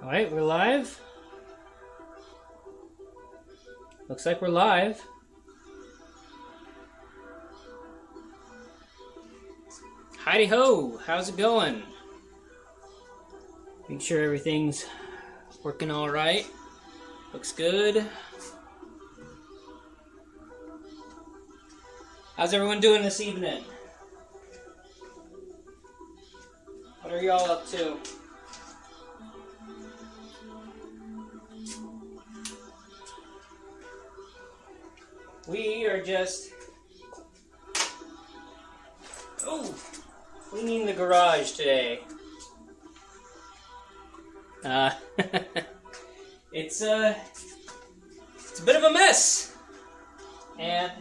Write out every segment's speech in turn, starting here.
Alright, we're live. Looks like we're live. Heidi ho! How's it going? Make sure everything's working alright. Looks good. How's everyone doing this evening? What are y'all up to? We are just cleaning the garage today. It's a bit of a mess, and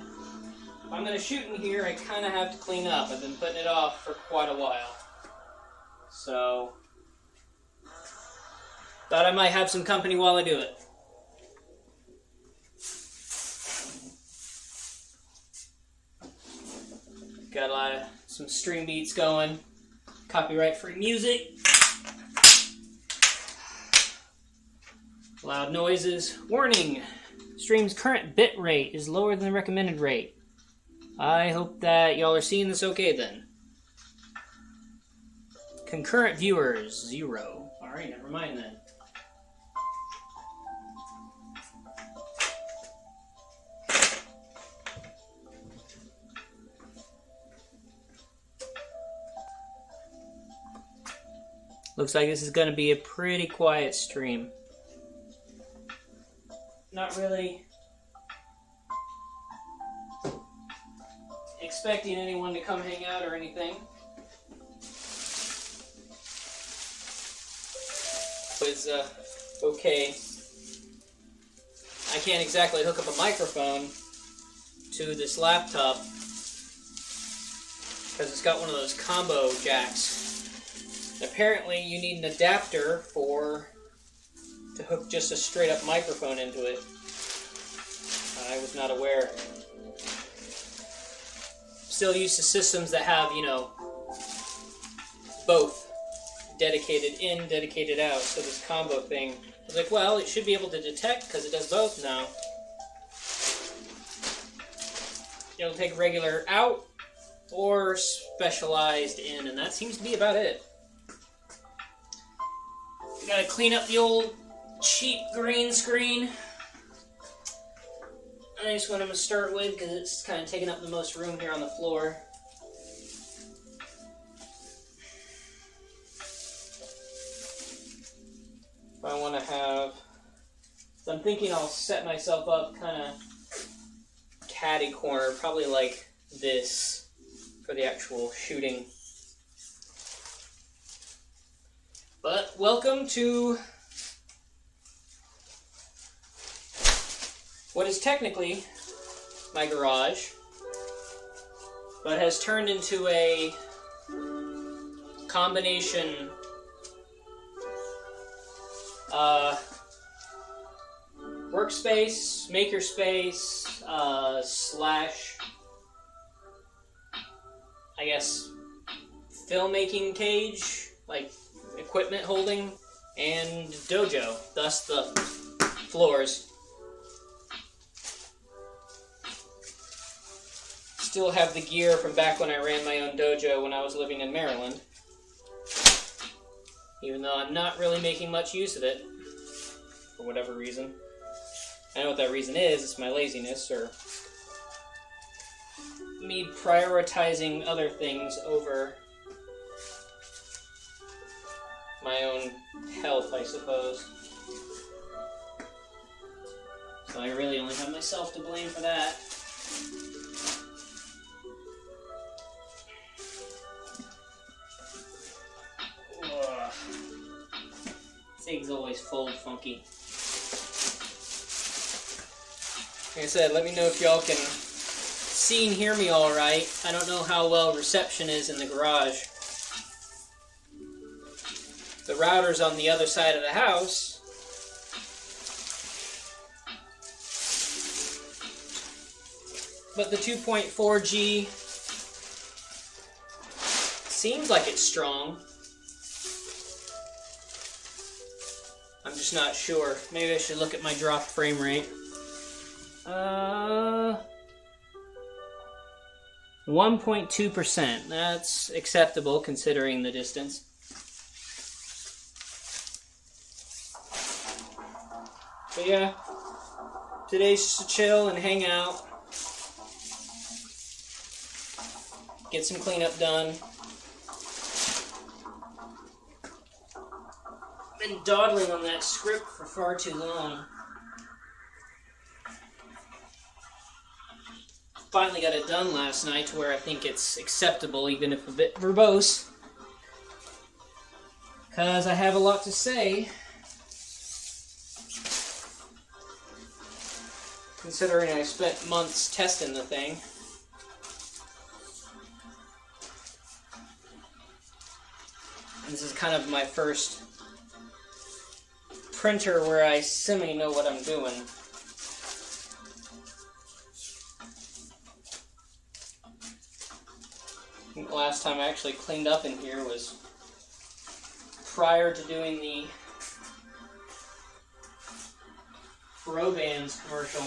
if I'm gonna shoot in here, I kind of have to clean up. I've been putting it off for quite a while, so thought I might have some company while I do it. Got some stream beats going, copyright-free music, loud noises. Warning! Stream's current bit rate is lower than the recommended rate. I hope that y'all are seeing this okay then. Concurrent viewers, 0. Alright, never mind then. Looks like this is going to be a pretty quiet stream. Not really expecting anyone to come hang out or anything. It's okay. I can't exactly hook up a microphone to this laptop because it's got one of those combo jacks. Apparently you need an adapter to hook just a straight up microphone into it. I was not aware. Still used to systems that have, you know, both dedicated in, dedicated out. So this combo thing, I was like, well, it should be able to detect because it does both now. It'll take regular out or specialized in, and that seems to be about it. Gotta clean up the old cheap green screen. That's what I'm gonna start with because it's kind of taking up the most room here on the floor. If I want to have, so I'm thinking I'll set myself up kind of catty corner, probably like this for the actual shooting. But welcome to what is technically my garage, but has turned into a combination workspace, makerspace, slash, I guess, filmmaking cage, like equipment holding, and dojo, thus the floors. Still have the gear from back when I ran my own dojo when I was living in Maryland, even though I'm not really making much use of it for whatever reason. I know what that reason is. It's my laziness or me prioritizing other things over my own health, I suppose. So I really only have myself to blame for that. Ugh. Things always fold funky. Like I said, let me know if y'all can see and hear me alright. I don't know how well reception is in the garage. The router's on the other side of the house. But the 2.4G seems like it's strong. I'm just not sure. Maybe I should look at my dropped frame rate. 1.2%. That's acceptable considering the distance. But yeah, today's just to chill and hang out. Get some cleanup done. Been dawdling on that script for far too long. Finally got it done last night to where I think it's acceptable, even if a bit verbose. Because I have a lot to say. Considering I spent months testing the thing. And this is kind of my first printer where I semi know what I'm doing. I think the last time I actually cleaned up in here was prior to doing the Robands commercial,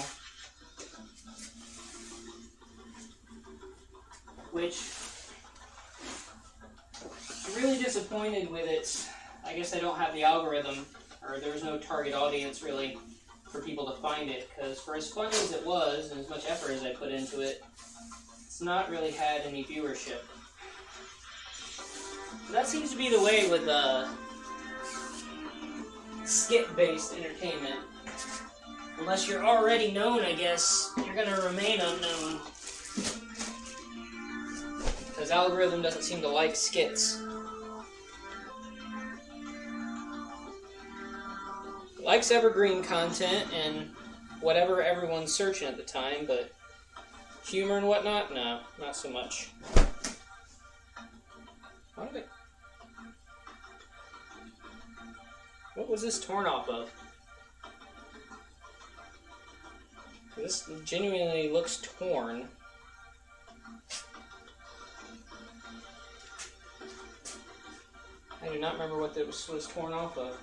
which I'm really disappointed with it. I guess I don't have the algorithm, or there's no target audience really for people to find it, because for as funny as it was and as much effort as I put into it, it's not really had any viewership. That seems to be the way with skit-based entertainment. Unless you're already known, I guess, you're going to remain unknown. Because algorithm doesn't seem to like skits. It likes evergreen content and whatever everyone's searching at the time, but humor and whatnot, no, not so much. What was this torn off of? This genuinely looks torn. I do not remember what this was torn off of.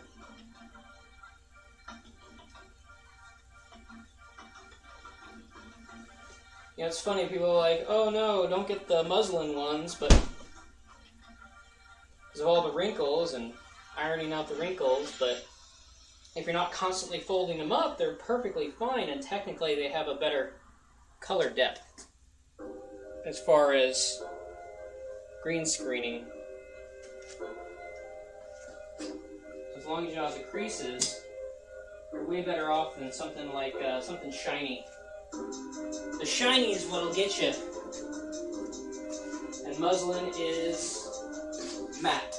Yeah, it's funny, people are like, oh no, don't get the muslin ones, but because of all the wrinkles and ironing out the wrinkles, but if you're not constantly folding them up, they're perfectly fine, and technically they have a better color depth as far as green screening. As long as you have the creases, you're way better off than something like something shiny. The shiny is what'll get you, and muslin is matte,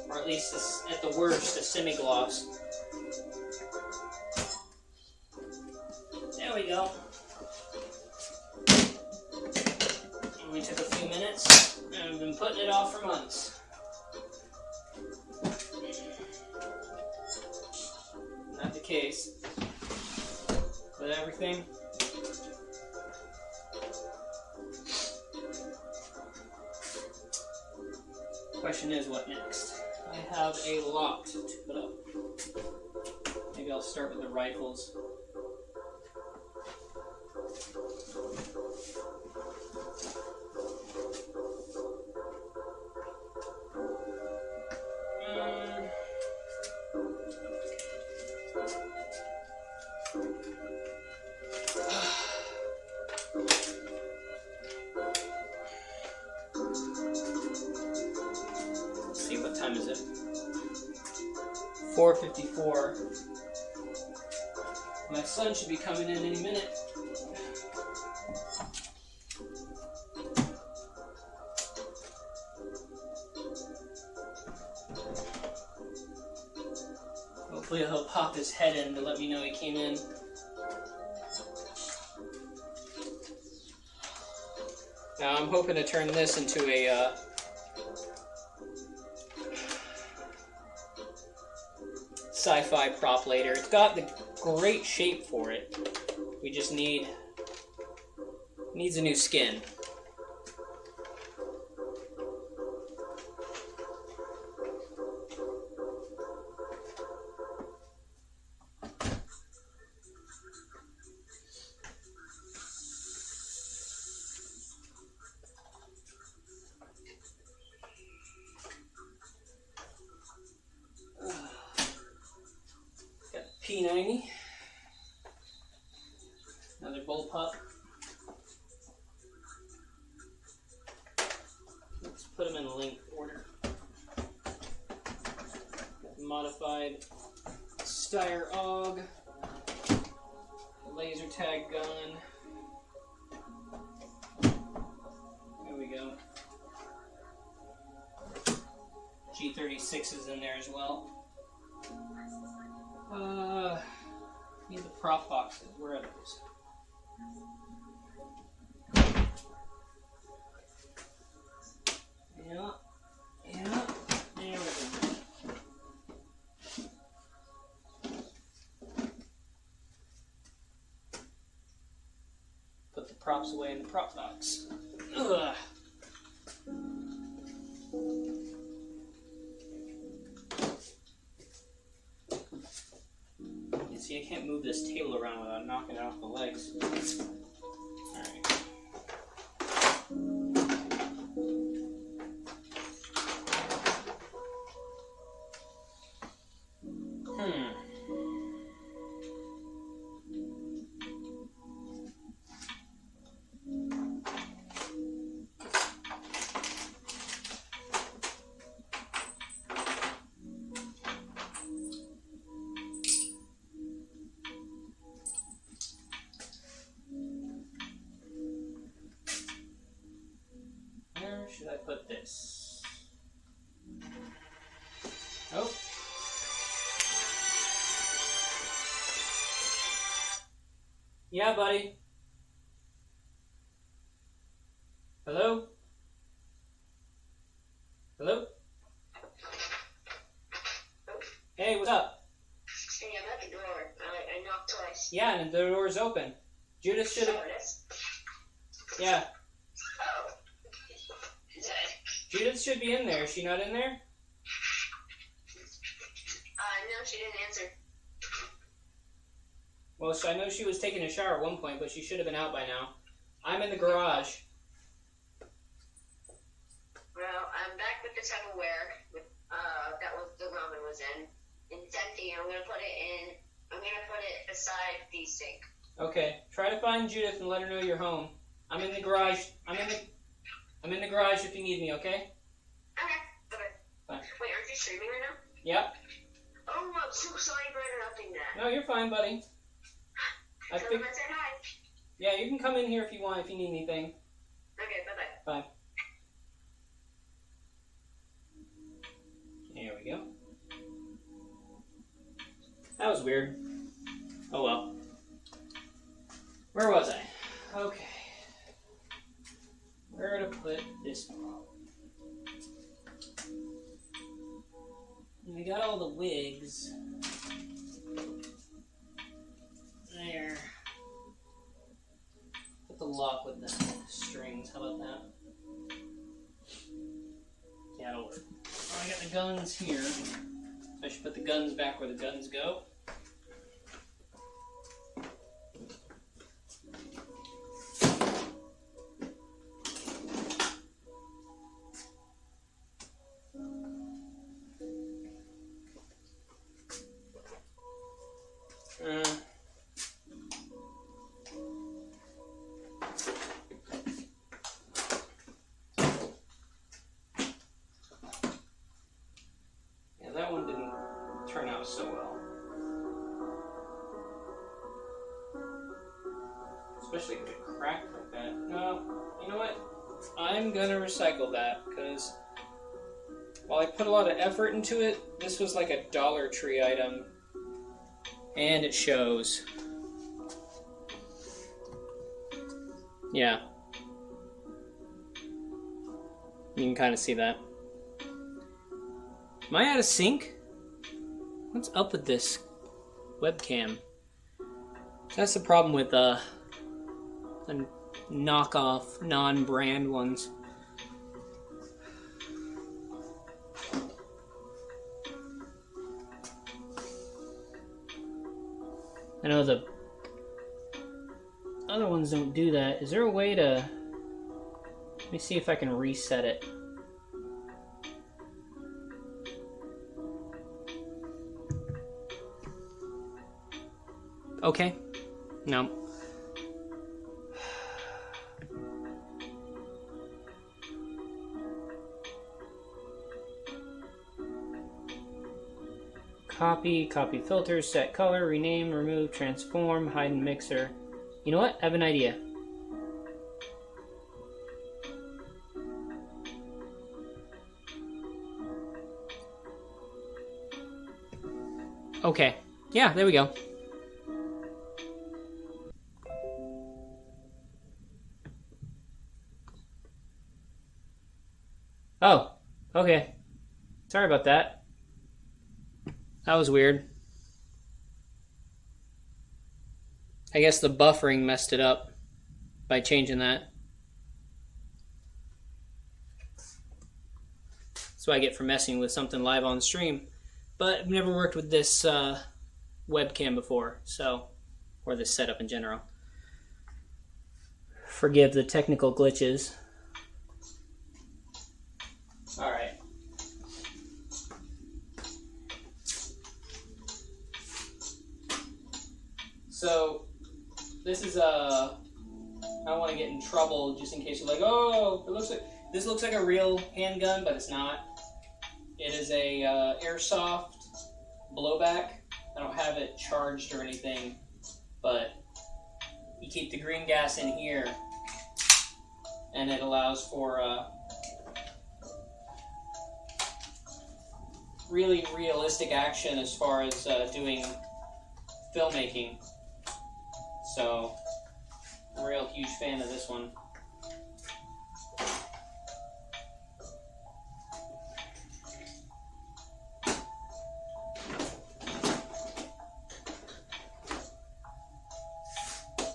or at least at the worst a semi-gloss. There we go. Only took a few minutes, and I've been putting it off for months. Not the case with everything. Question is, what next? I have a lot to put up. Maybe I'll start with the rifles. Let's see, what time is it? 4:54. My son should be coming in any minute. Hopefully he'll pop his head in to let me know he came in. Now I'm hoping to turn this into a sci-fi prop later. It's got the great shape for it. We just needs a new skin. P90. Another bullpup. Let's put them in length order. Got the modified Steyr AUG, laser tag gun. There we go. G36 is in there as well. Need the prop boxes. Where are those? Yeah. There we go. Put the props away in the prop box. Ugh. You see, I can't move this table around without knocking it off the legs. Alright. Where should I put this? Oh. Yeah, buddy. Hello? Hello? Hey, what's up? Hey, I'm at the door. I knocked twice. Yeah, and the door's open. Judith should have... Yeah. Oh. Judith should be in there. Is she not in there? No, she didn't answer. Well, I know she was taking a shower at one point, but she should have been out by now. I'm in the garage. Well, I'm back with the Tupperware that was the ramen was in. It's empty. I'm gonna put it beside the sink. Okay. Try to find Judith and let her know you're home. I'm in the garage. I'm in the garage if you need me, okay? Okay. Bye. Wait, aren't you streaming right now? Yep. Oh, I'm so sorry for interrupting that. No, you're fine, buddy. Tell them I said hi. Yeah, you can come in here if you want, if you need anything. Okay, bye-bye. Bye. There we go. That was weird. Oh well. Where was I? Okay. Where to put this problem? We got all the wigs. There. Put the lock with the strings. How about that? Yeah, that'll work. Oh, I got the guns here. I should put the guns back where the guns go. Yeah, that one didn't turn out so well. Especially if it cracked like that. No, you know what? I'm gonna recycle that because while I put a lot of effort into it, this was like a Dollar Tree item. And it shows. Yeah. You can kind of see that. Am I out of sync? What's up with this webcam? That's the problem with the knockoff, non-brand ones. I know the other ones don't do that. Is there a way to... Let me see if I can reset it. Okay. No. Copy filter, set color, rename, remove, transform, hide in mixer. You know what? I have an idea. Okay. Yeah, there we go. Oh, okay. Sorry about that. That was weird. I guess the buffering messed it up by changing that. That's what I get for messing with something live on stream. But I've never worked with this webcam before, so, or this setup in general. Forgive the technical glitches. Alright. So, this is I don't want to get in trouble just in case you're like, oh, this looks like a real handgun, but it's not. It is a airsoft blowback. I don't have it charged or anything, but you keep the green gas in here, and it allows for really realistic action as far as doing filmmaking. So, I'm a real huge fan of this one.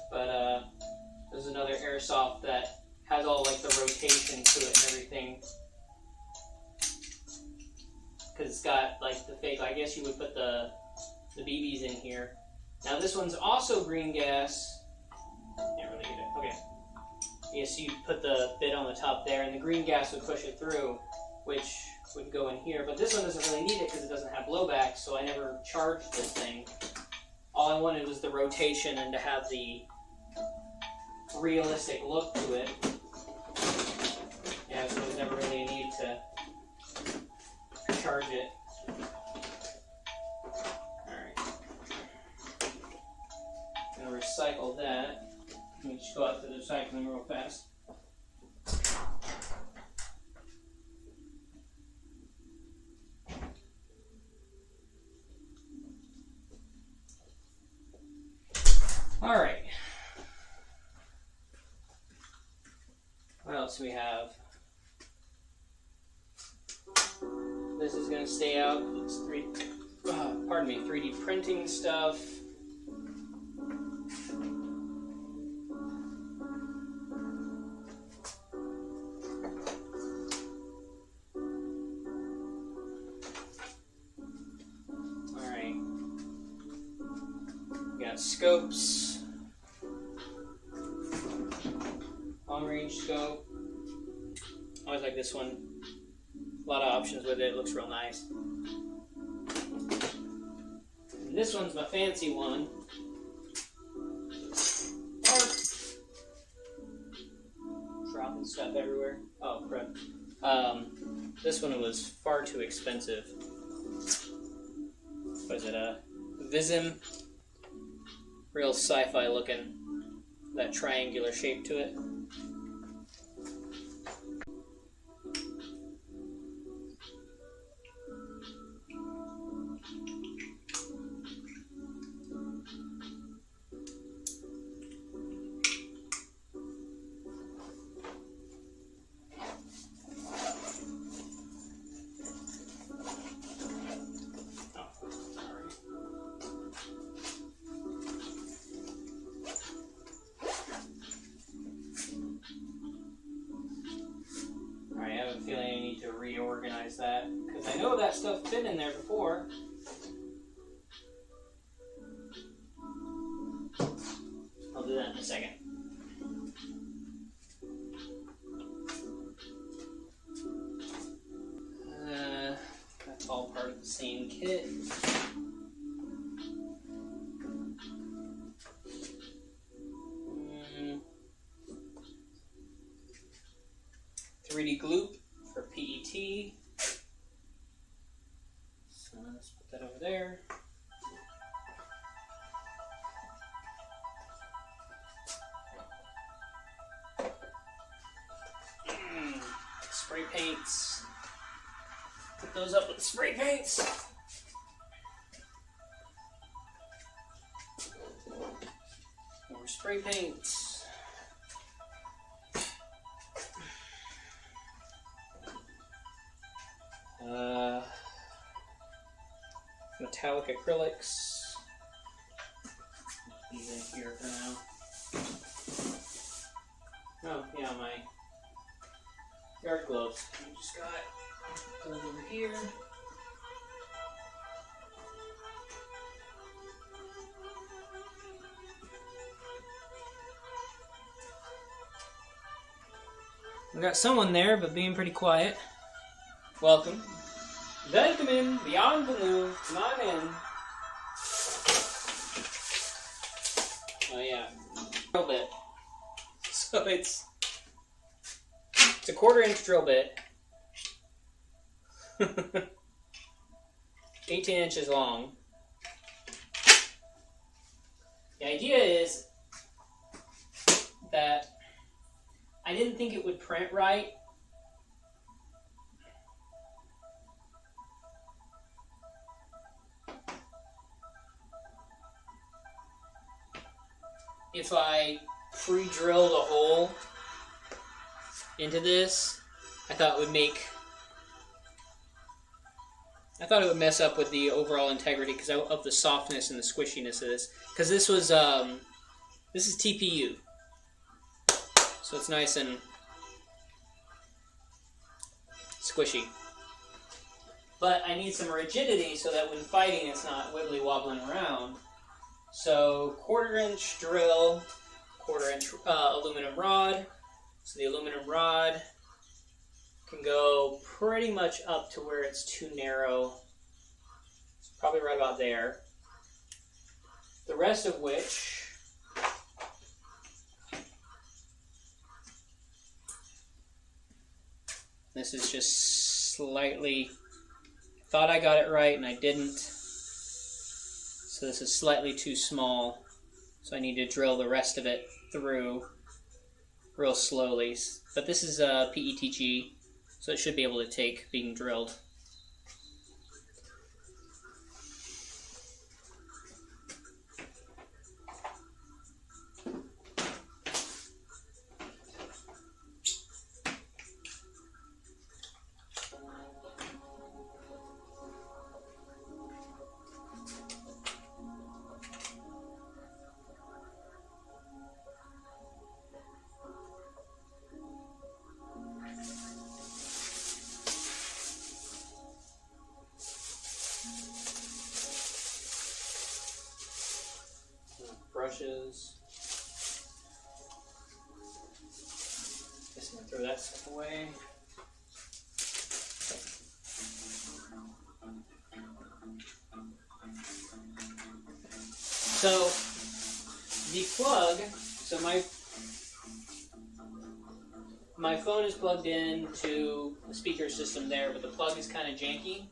But there's another airsoft that has all like the rotation to it and everything. Because it's got like the fake, I guess you would put the BBs in here. Now this one's also green gas. Can't really get it. Okay. Yes, you put the bit on the top there, and the green gas would push it through, which would go in here. But this one doesn't really need it because it doesn't have blowback, so I never charged this thing. All I wanted was the rotation and to have the realistic look to it. Yeah, so there's never really a need to charge it. Recycle that. Let me just go out to the recycling real fast. Alright. What else do we have? This is going to stay out. It's 3D printing stuff. Scopes, long-range scope. I always like this one. A lot of options with it. It looks real nice. And this one's my fancy one. Dropping stuff everywhere. Oh, crap. This one was far too expensive. What is it? Vism. Real sci-fi looking, that triangular shape to it. Reorganize that, because I know that stuff fit in there before. I'll do that in a second. That's all part of the same kit. for PET. So let's put that over there. Spray paints. Put those up with spray paints. More spray paints. Metallic acrylics. These in here for now. Oh, yeah, my yard gloves. I just got those over here. We got someone there, but being pretty quiet. Welcome. Welcome in, beyond the moon. Come on in. Oh yeah, drill bit. So it's a 1/4-inch drill bit. 18 inches long. The idea is that I didn't think it would print right. If I pre-drilled a hole into this, I thought it would mess up with the overall integrity because of the softness and the squishiness of this. Because this is TPU, so it's nice and squishy. But I need some rigidity so that when fighting, it's not wibbly wobbling around. So 1/4-inch drill, 1/4-inch aluminum rod. So the aluminum rod can go pretty much up to where it's too narrow. It's probably right about there. The rest of which this is just slightly, thought I got it right and I didn't. So this is slightly too small. So I need to drill the rest of it through real slowly. But this is PETG, so it should be able to take being drilled. Brushes. Guess I'm gonna throw that stuff away. So the plug. So my phone is plugged in to the speaker system there, but the plug is kind of janky.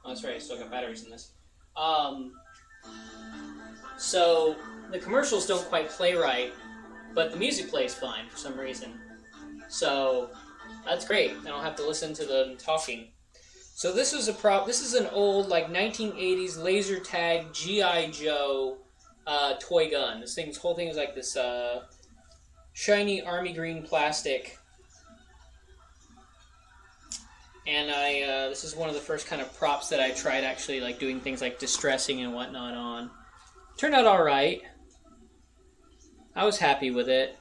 Oh, that's right. I still got batteries in this. So the commercials don't quite play right, but the music plays fine for some reason. So that's great. I don't have to listen to them talking. So this is This is an old like 1980s laser tag GI Joe toy gun. This whole thing is like this shiny army green plastic. And this is one of the first kind of props that I tried actually like doing things like distressing and whatnot on. Turned out all right. I was happy with it.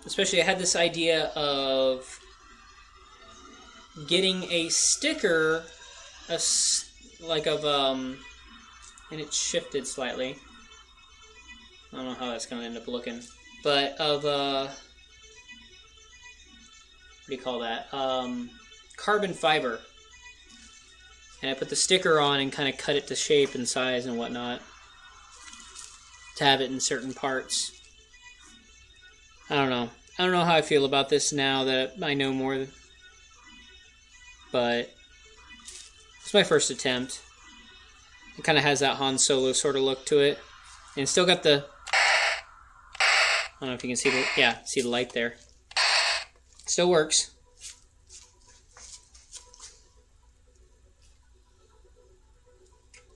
Especially I had this idea of getting a sticker, and it shifted slightly. I don't know how that's going to end up looking, but of what do you call that? Carbon fiber. And I put the sticker on and kind of cut it to shape and size and whatnot to have it in certain parts. I don't know. I don't know how I feel about this now that I know more, but it's my first attempt. It kind of has that Han Solo sort of look to it. And it's still got the... I don't know if you can see the... Yeah, see the light there. It still works.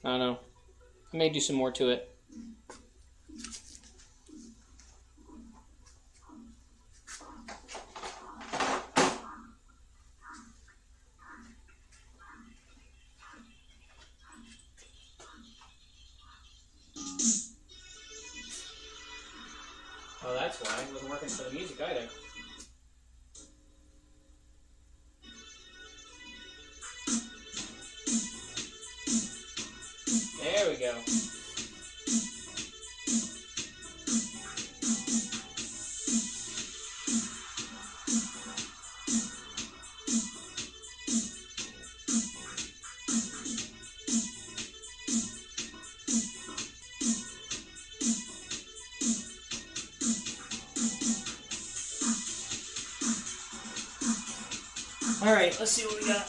I don't know. I may do some more to it. Oh, that's why. It wasn't working for the music either. There we go. Alright, let's see what we got.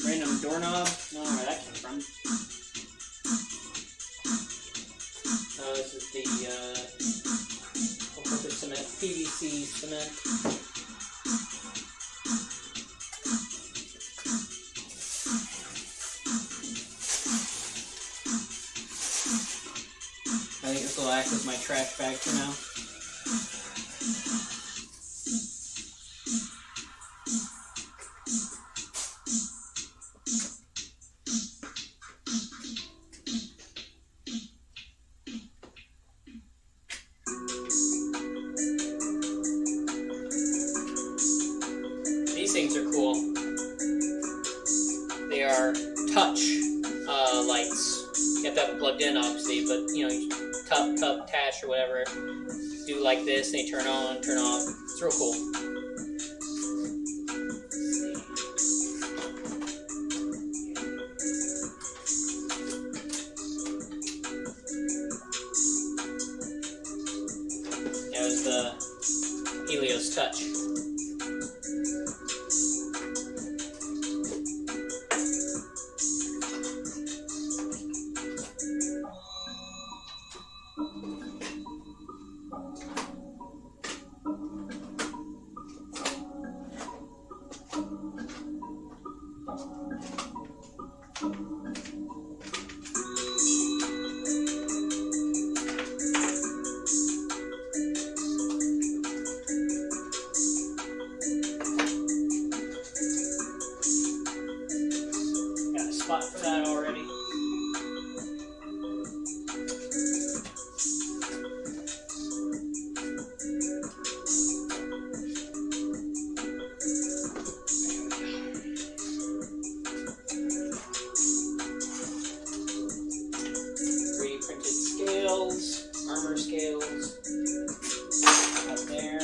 Random doorknob. No, where that came from. Oh, this is the all-purpose cement, PVC cement. I think this will act as my trash bag for now. These things are cool. They are touch lights. You have to have them plugged in, obviously, but you know, you tap, tash, or whatever. Do like this, and they turn on, turn off. It's real cool. There's the Helios Touch. Got a spot for that already. Scales, armor scales, up there.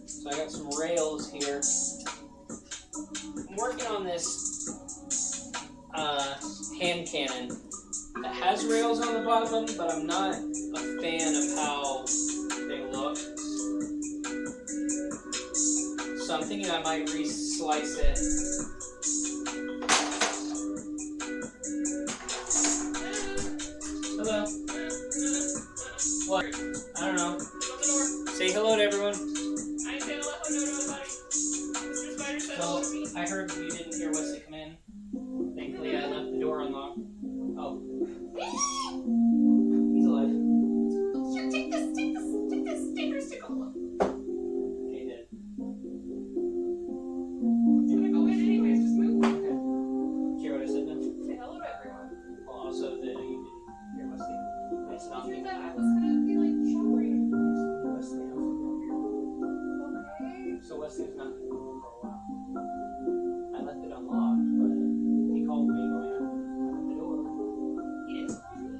So I got some rails here. I'm working on this hand cannon that has rails on the bottom of them, but I'm not a fan of how they look. So I'm thinking I might re-slice it. Hello. What? I don't know. Say hello to everyone. I said hello to nobody. Mr. Spider said hello to me. I heard you didn't hear Wesley come in. Thankfully, I left the door unlocked. Oh. He's alive. Here, take this sticker stick off. Okay, he did. It's gonna go in anyways, just move. Okay. Hear what I said now? Say hello to everyone. Well, also that you didn't hear Wesley. It's not You me. said that I was gonna be like showering. Wesley, I was here. Okay. So Wesley's not going to go for a while. I left it unlocked, but he called me going out at the door. He didn't call me.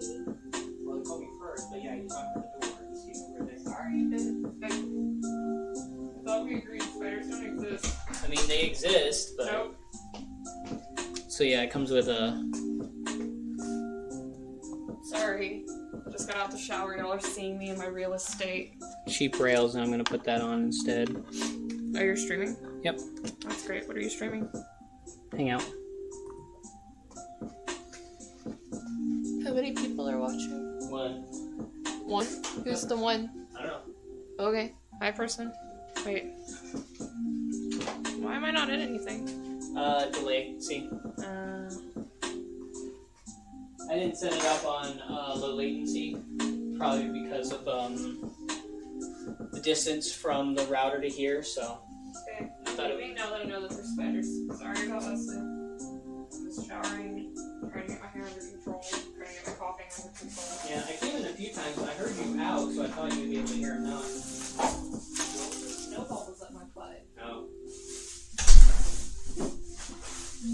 Well, he called me first, but yeah, he talked at the door to see if we were there. Sorry, I thought we agreed spiders don't exist. I mean, they exist. So yeah, it comes with a... Sorry. Just got out the shower. Y'all are seeing me in my real estate. cheap rails, and I'm going to put that on instead. Oh, you're streaming? Yep. That's great. What are you streaming? Hangout. How many people are watching? One. One? Who's the one? I don't know. Okay. Hi, person. Wait. Why am I not in anything? Delay. See? I didn't set it up on low latency, probably because of the distance from the router to here, so. Okay. I'm leaving now that I know that there's spiders. Sorry about Leslie. I'm just showering, trying to get my hair under control, trying to get my coughing under control. Yeah, I came in a few times, and I heard you out, so I thought you'd be able to hear him now. Snowball was at my butt. Oh. To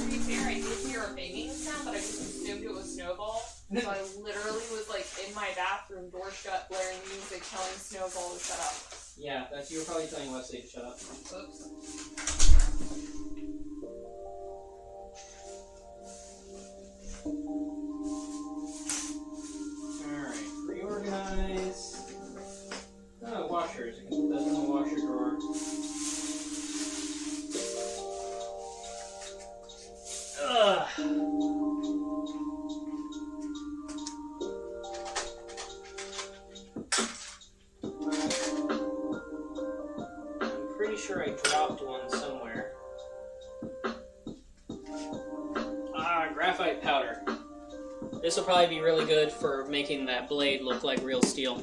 be fair, I did hear a banging sound, but I just assumed it was Snowball. So I literally was like in my bathroom, door shut, blaring music, telling Snowball to shut up. Yeah, that's you were probably telling Wesley to shut up. Oops. Alright, reorganize. Oh, washers. I can put those in the washer drawer. Ugh. I'm pretty sure I dropped one somewhere. Ah, graphite powder. This will probably be really good for making that blade look like real steel.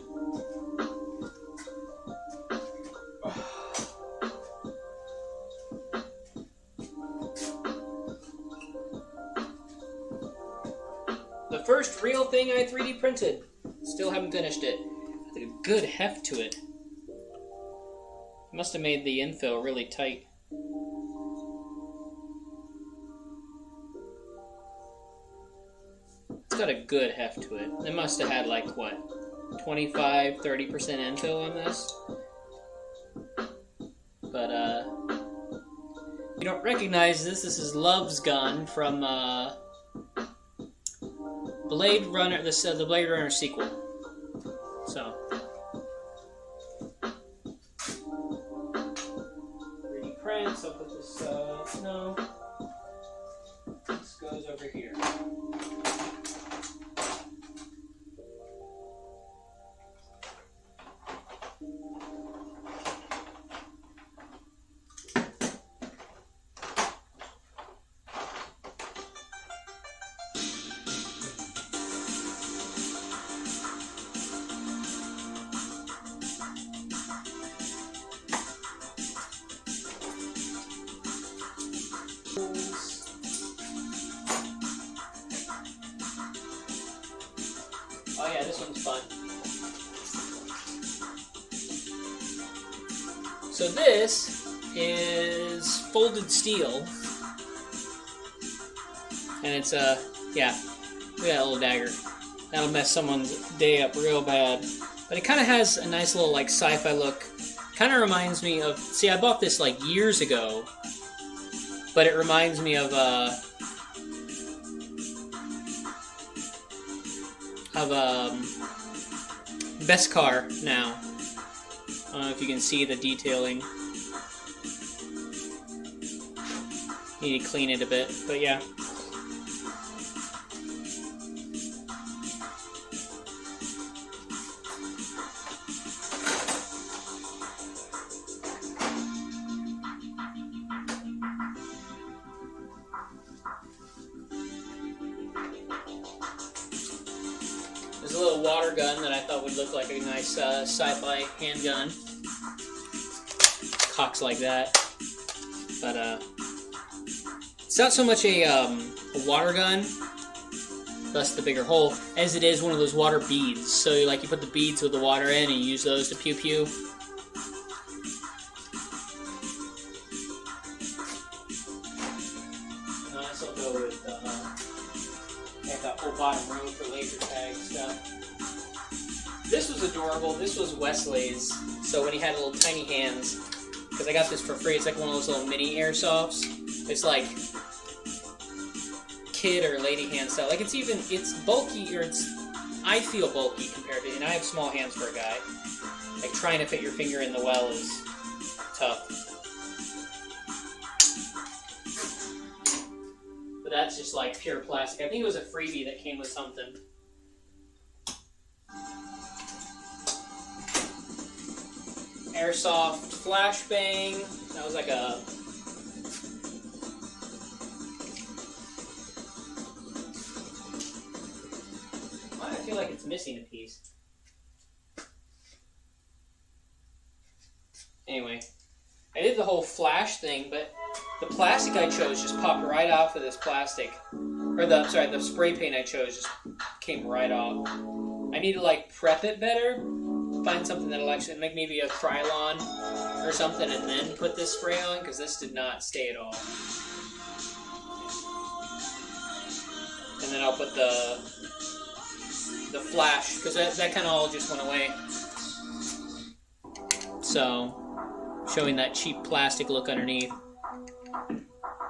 The first real thing I 3D printed. Still haven't finished it. Had a good heft to it. Must have made the infill really tight. It's got a good heft to it. They must have had like, what, 25-30% infill on this? But, you don't recognize this. This is Love's gun from, Blade Runner, the Blade Runner sequel. So. 3D prints, I'll put this, no. This goes over here. Oh yeah, this one's fun. So this is folded steel. And it's yeah, look at that little dagger. That'll mess someone's day up real bad. But it kind of has a nice little like sci-fi look. Kind of reminds me of, see, I bought this like years ago. But it reminds me of Beskar now. I don't know if you can see the detailing. Need to clean it a bit, but yeah. There's a little water gun that I thought would look like a nice sci-fi handgun. Cocks like that. But it's not so much a water gun, thus the bigger hole, as it is one of those water beads. So like you put the beads with the water in and you use those to pew pew. This will go with that whole bottom row for laser tag stuff. This was adorable. This was Wesley's. So when he had little tiny hands, because I got this for free. It's like one of those little mini airsofts. It's like kid or lady hand style. Like it's bulky, or I feel bulky compared to, and I have small hands for a guy. Like trying to fit your finger in the well is tough. But that's just like pure plastic. I think it was a freebie that came with something. Airsoft flashbang. That was like a... Why do I feel like it's missing a piece? Anyway, I did the whole flash thing, but the plastic I chose just popped right off of this plastic. Or the spray paint I chose just came right off. I need to like prep it better, find something that'll actually make maybe a Krylon or something, and then put this spray on, because this did not stay at all. And then I'll put the flash, because that kind of all just went away. So, showing that cheap plastic look underneath.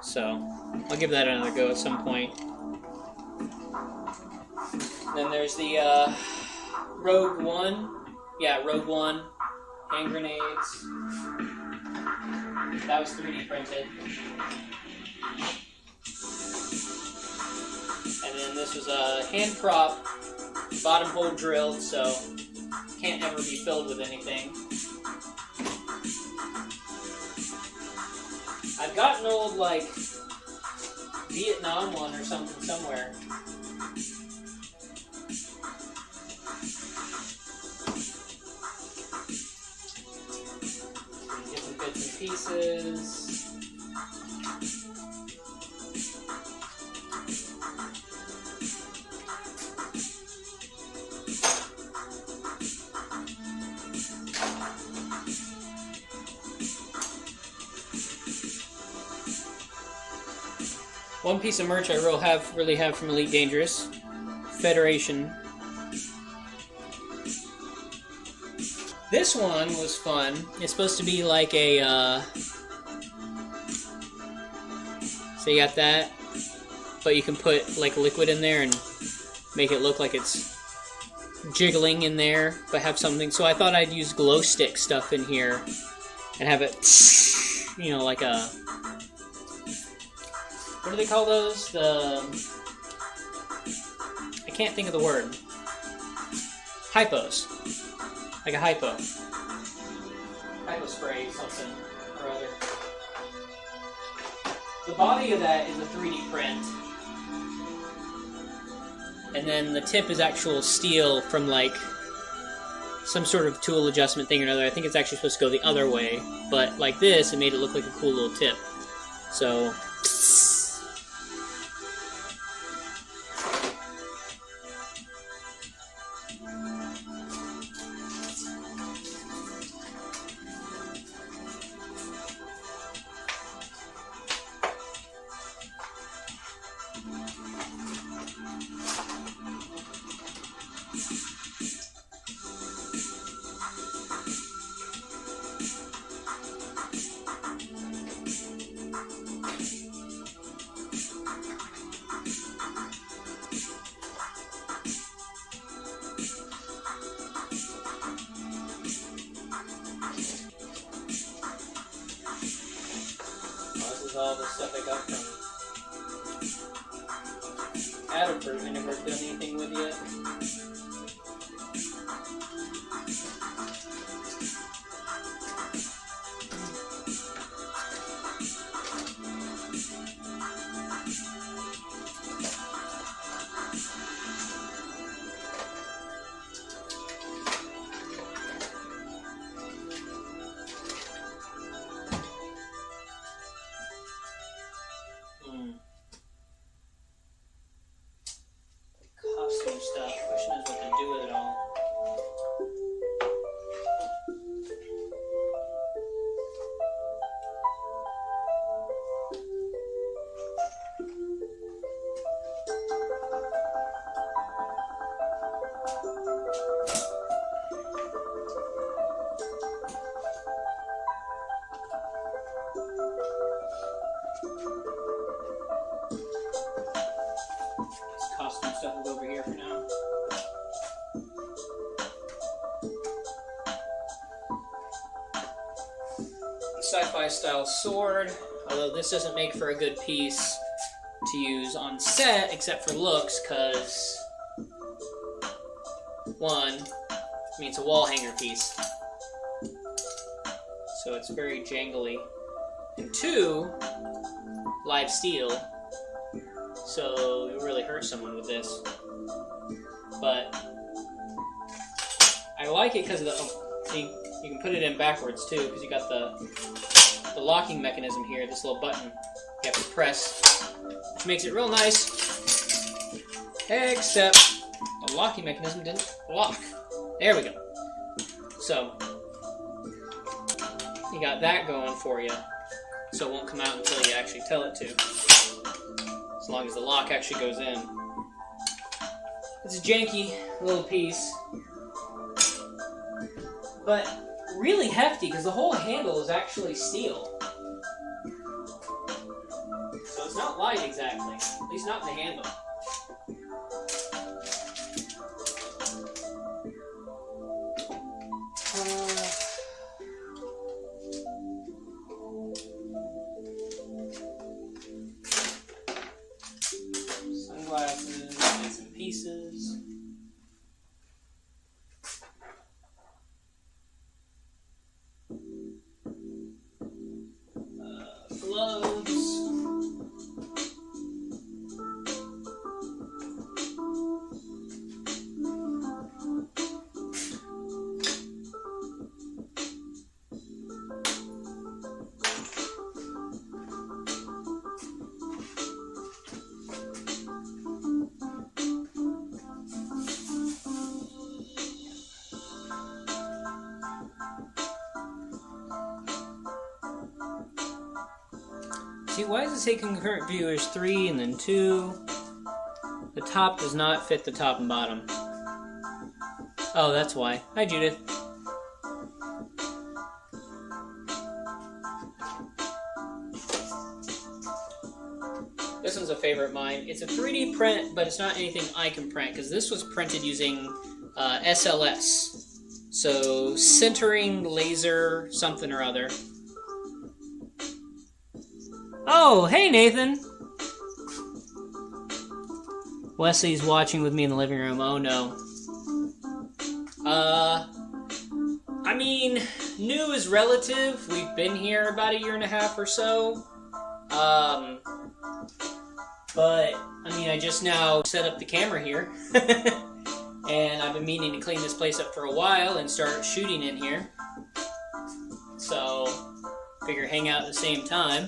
So, I'll give that another go at some point. Then there's the Rogue One. Yeah, Rogue One. Hand grenades. That was 3D printed. And then this was a hand prop, bottom hole drilled, so can't ever be filled with anything. I've got an old, like, Vietnam one or something somewhere. Different bits and pieces. One piece of merch I really have from Elite Dangerous. Federation. This one was fun. It's supposed to be like a, so you got that, but you can put like liquid in there and make it look like it's jiggling in there, but have something. So I thought I'd use glow stick stuff in here and have it, you know, like a, what do they call those? I can't think of the word. Hypos. Like a hypo. Hypo spray, something or other. The body of that is a 3D print. And then the tip is actual steel from like some sort of tool adjustment thing or another. I think it's actually supposed to go the other way. But like this, it made it look like a cool little tip. So... all the stuff I got from Adafruit I never done anything with yet. Costume stuff. Question is what to do with it all. sci-fi style sword, although this doesn't make for a good piece to use on set, except for looks, because one, I mean, it's a wall hanger piece, so it's very jangly, and two, live steel, so it really hurt someone with this. But I like it because of the, see, you can put it in backwards too, because you got the locking mechanism here, this little button you have to press, which makes it real nice, except the locking mechanism didn't lock. There we go. So, you got that going for you, so it won't come out until you actually tell it to, as long as the lock actually goes in. It's a janky little piece, but really hefty because the whole handle is actually steel. So it's not light exactly, at least not in the handle. Sunglasses, bits and pieces. Gloves. See, why does it say concurrent viewers 3 and then 2? The top does not fit the top and bottom. Oh, that's why. Hi, Judith. This one's a favorite of mine. It's a 3D print, but it's not anything I can print, because this was printed using SLS. So, centering laser something or other. Oh, hey Nathan! Wesley's watching with me in the living room. Oh no. I mean, new is relative. We've been here about 1.5 years or so. But, I mean, I just now set up the camera here. And I've been meaning to clean this place up for a while and start shooting in here. So, figure hang out at the same time.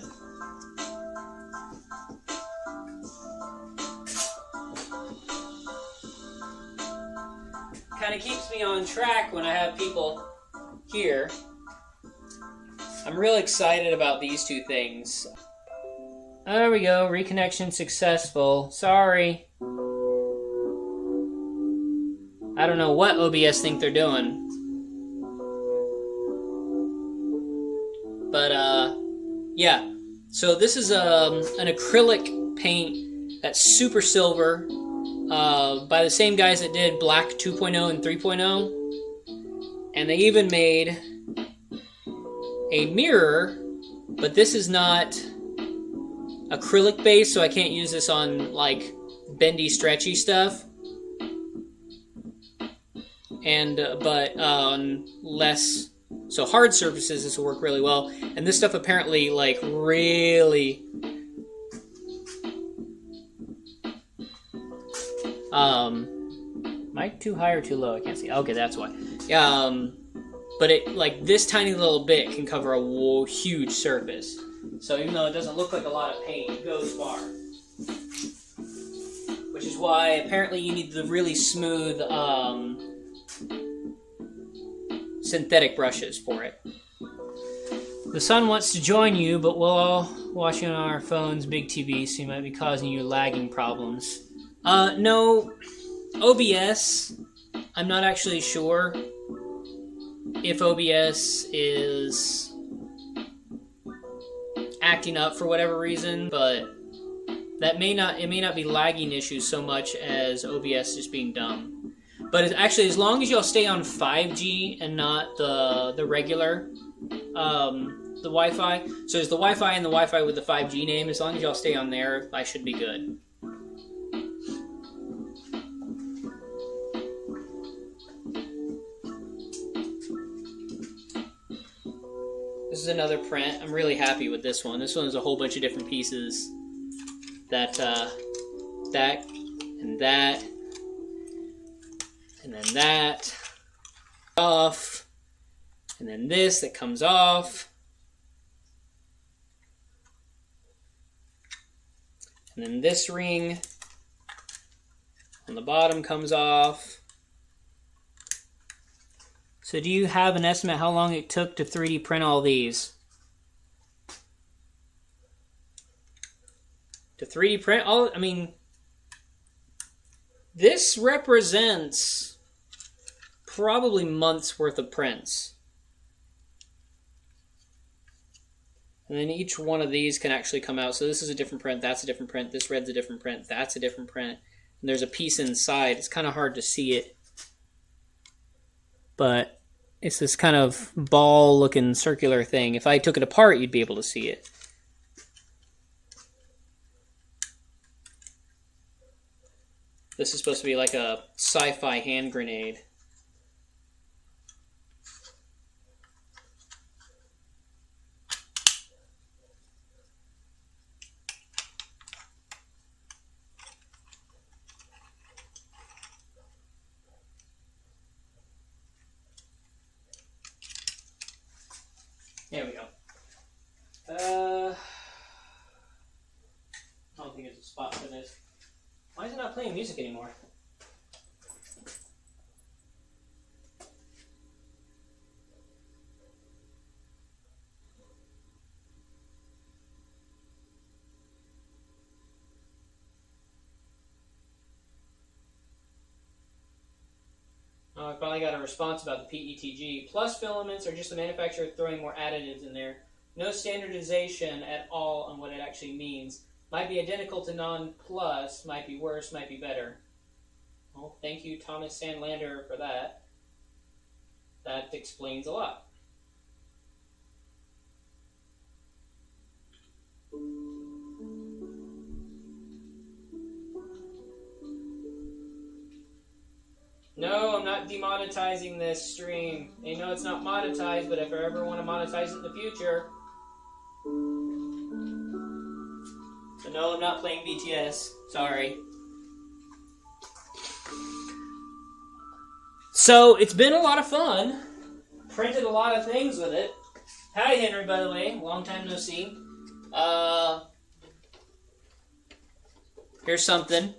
Kind of keeps me on track when I have people here. I'm really excited about these two things. There we go, reconnection successful. Sorry. I don't know what OBS think they're doing. But, yeah. So this is an acrylic paint that's super silver. By the same guys that did Black 2.0 and 3.0. And they even made a mirror, but this is not acrylic based, so I can't use this on like bendy, stretchy stuff. And but on less, so hard surfaces this will work really well. And this stuff apparently like really am I too high or too low? I can't see. Okay, that's why. But it, like, this tiny little bit can cover a huge surface. So even though it doesn't look like a lot of paint, it goes far. Which is why apparently you need the really smooth synthetic brushes for it. The son wants to join you, but we're all watching on our phones, big TV, so he might be causing you lagging problems. No, OBS, I'm not actually sure if OBS is acting up for whatever reason, but it may not be lagging issues so much as OBS just being dumb. But it's actually, as long as y'all stay on 5G and not the regular the Wi-Fi. So there's the Wi-Fi and the Wi-Fi with the 5G name. As long as y'all stay on there, I should be good. This is another print. I'm really happy with this one. This one is a whole bunch of different pieces. That and that, and then that off, and then this that comes off, and then this ring on the bottom comes off. So do you have an estimate how long it took to 3D print all these? To 3D print all, I mean, this represents probably months worth of prints. And then each one of these can actually come out. So this is a different print, that's a different print, this red's a different print, that's a different print. And there's a piece inside. It's kind of hard to see it. But it's this kind of ball-looking circular thing. If I took it apart, you'd be able to see it. This is supposed to be like a sci-fi hand grenade. There we go. I don't think there's a spot for this. Why is it not playing music anymore? Oh, I finally got a response about the PETG. Plus filaments are just the manufacturer throwing more additives in there. No standardization at all on what it actually means. Might be identical to non-plus, might be worse, might be better. Well, thank you, Thomas Sandlander, for that. That explains a lot. No, I'm not demonetizing this stream. I know it's not monetized, but if I ever want to monetize it in the future... So no, I'm not playing BTS. Sorry. So, it's been a lot of fun. Printed a lot of things with it. Hi, Henry, by the way. Long time no see. Here's something.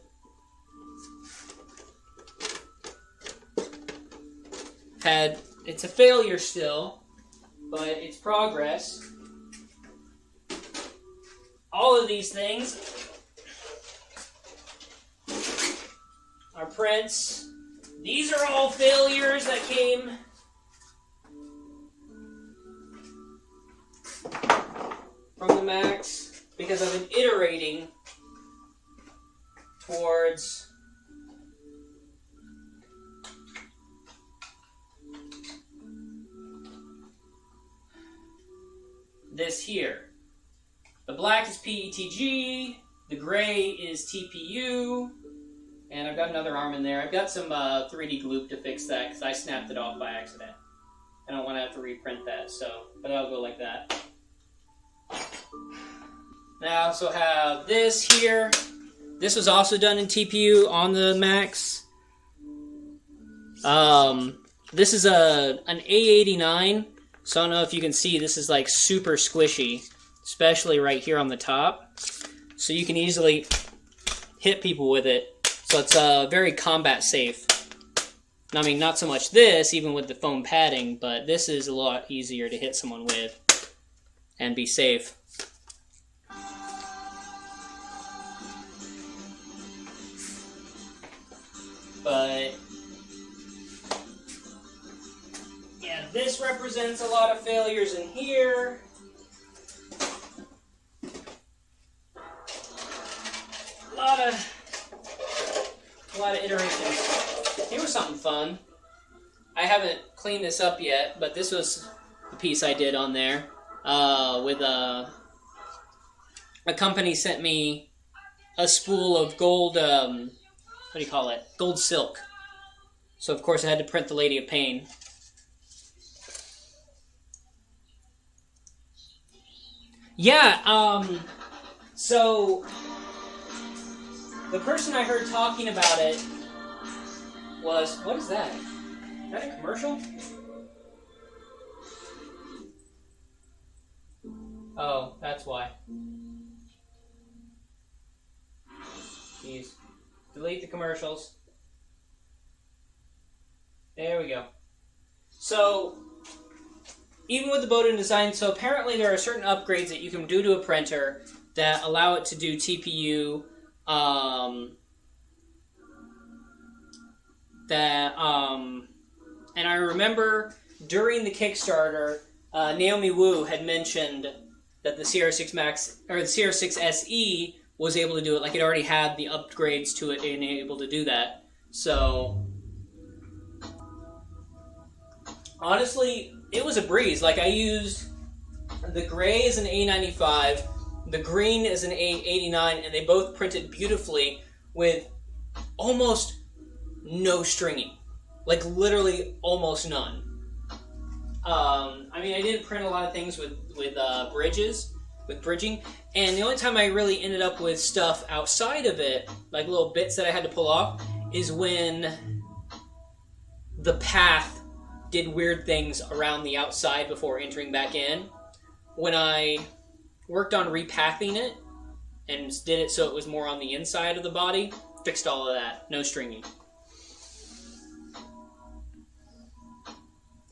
It's a failure still, but it's progress. All of these things are prints. These are all failures that came from the Macs because I've been iterating towards this here. The black is PETG, the gray is TPU, and I've got another arm in there. I've got some 3D gloop to fix that because I snapped it off by accident. I don't want to have to reprint that, so, but I'll go like that. Now I also have this here. This was also done in TPU on the Macs. This is an A89, so I don't know if you can see, this is like super squishy, especially right here on the top. So you can easily hit people with it. So it's very combat safe. I mean, not so much this, even with the foam padding, but this is a lot easier to hit someone with and be safe. But yeah, this represents a lot of failures in here. A lot of iterations. Here was something fun. I haven't cleaned this up yet, but this was the piece I did on there. with a company sent me a spool of gold, what do you call it? Gold silk. So of course I had to print the Lady of Pain. Yeah, so the person I heard talking about it was, what is that? Is that a commercial? Oh, that's why. Jeez. Delete the commercials. There we go. So, even with the Bowden design, so apparently there are certain upgrades that you can do to a printer that allow it to do TPU, and I remember during the Kickstarter, Naomi Wu had mentioned that the CR6 Max, or the CR6 SE was able to do it, like it already had the upgrades to it and able to do that. So, honestly, it was a breeze. Like, I used the gray as an A95, the green as an A89, and they both printed beautifully with almost no stringing. Like, literally almost none. I mean, I didn't print a lot of things with bridging, and the only time I really ended up with stuff outside of it, like little bits that I had to pull off, is when the path did weird things around the outside before entering back in. When I worked on repathing it and did it so it was more on the inside of the body, fixed all of that. No stringing.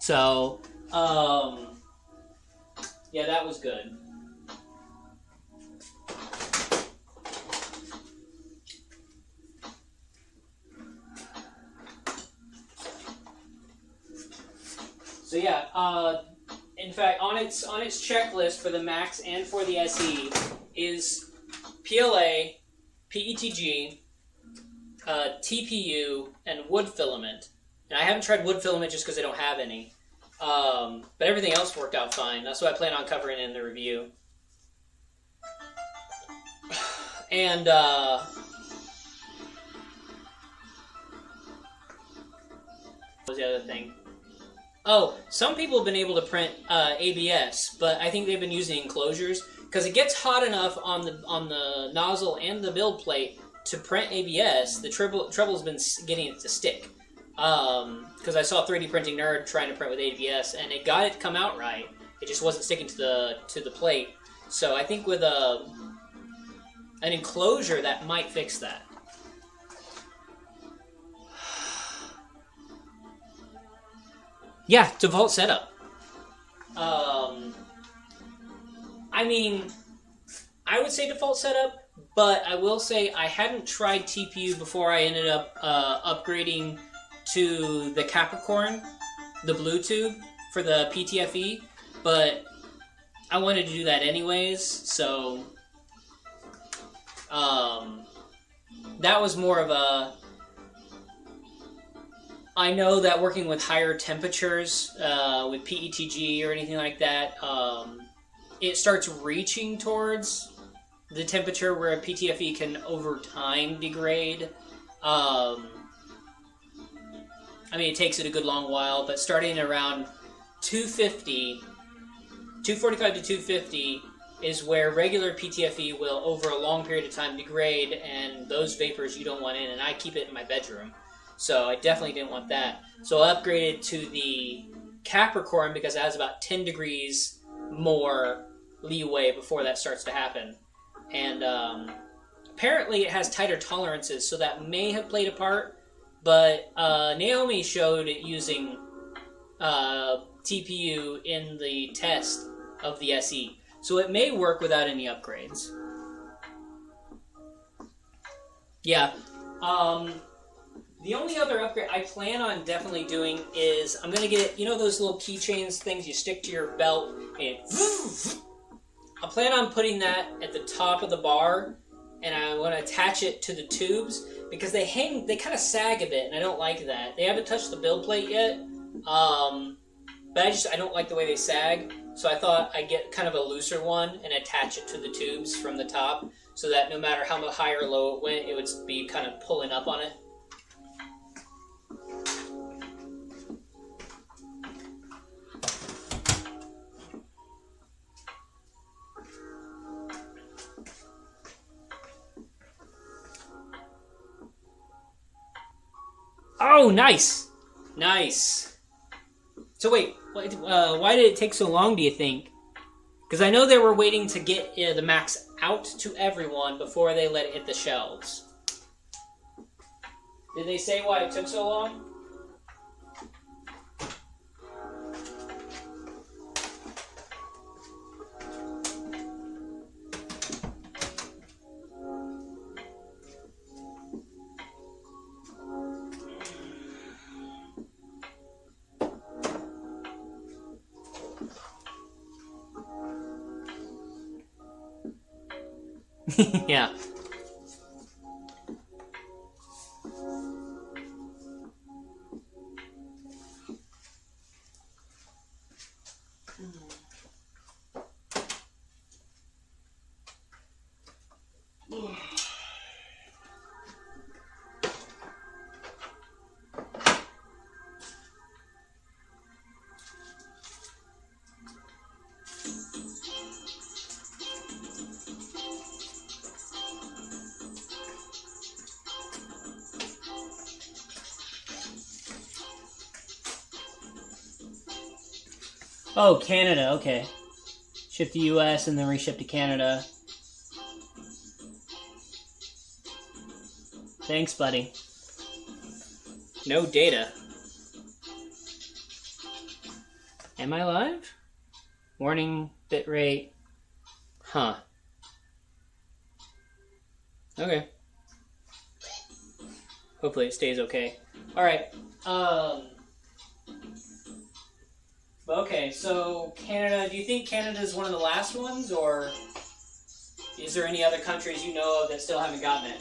So, yeah, that was good. So yeah, in fact, on its checklist for the Max and for the SE is PLA, PETG, TPU, and wood filament. And I haven't tried wood filament just because I don't have any. But everything else worked out fine. That's what I plan on covering in the review. And, what was the other thing? Oh, some people have been able to print ABS, but I think they've been using enclosures because it gets hot enough on the nozzle and the build plate to print ABS. The trouble's been getting it to stick. Because I saw 3D Printing Nerd trying to print with ABS, and it got it to come out right. It just wasn't sticking to the plate. So I think with an enclosure that might fix that. Yeah, default setup. I mean, I would say default setup, but I will say I hadn't tried TPU before I ended up upgrading to the Capricorn, the blue tube, for the PTFE, but I wanted to do that anyways, so that was more of a... I know that working with higher temperatures, with PETG or anything like that, it starts reaching towards the temperature where a PTFE can over time degrade. I mean, it takes it a good long while, but starting around 245 to 250 is where regular PTFE will, over a long period of time, degrade, and those vapors you don't want in, and I keep it in my bedroom. So I definitely didn't want that. So I upgraded to the Capricorn because it has about 10 degrees more leeway before that starts to happen. And apparently it has tighter tolerances, so that may have played a part. But Naomi showed it using TPU in the test of the SE. So it may work without any upgrades. Yeah. The only other upgrade I plan on definitely doing is I'm going to get, you know those little keychains things you stick to your belt and I plan on putting that at the top of the bar, and I want to attach it to the tubes because they kind of sag a bit, and I don't like that. They haven't touched the build plate yet, but I don't like the way they sag. so I thought I'd get kind of a looser one and attach it to the tubes from the top, so that no matter how high or low it went, it would be kind of pulling up on it. Oh, nice! Nice. So wait, why did it take so long, do you think? Because I know they were waiting to get the Max out to everyone before they let it hit the shelves. Did they say why it took so long? Yeah. Oh, Canada, okay. Ship to US and then reship to Canada. Thanks, buddy. No data. Am I live? Warning bitrate. Huh. Okay. Hopefully it stays okay. Alright. Okay, so Canada, do you think Canada is one of the last ones, or is there any other countries you know of that still haven't gotten it?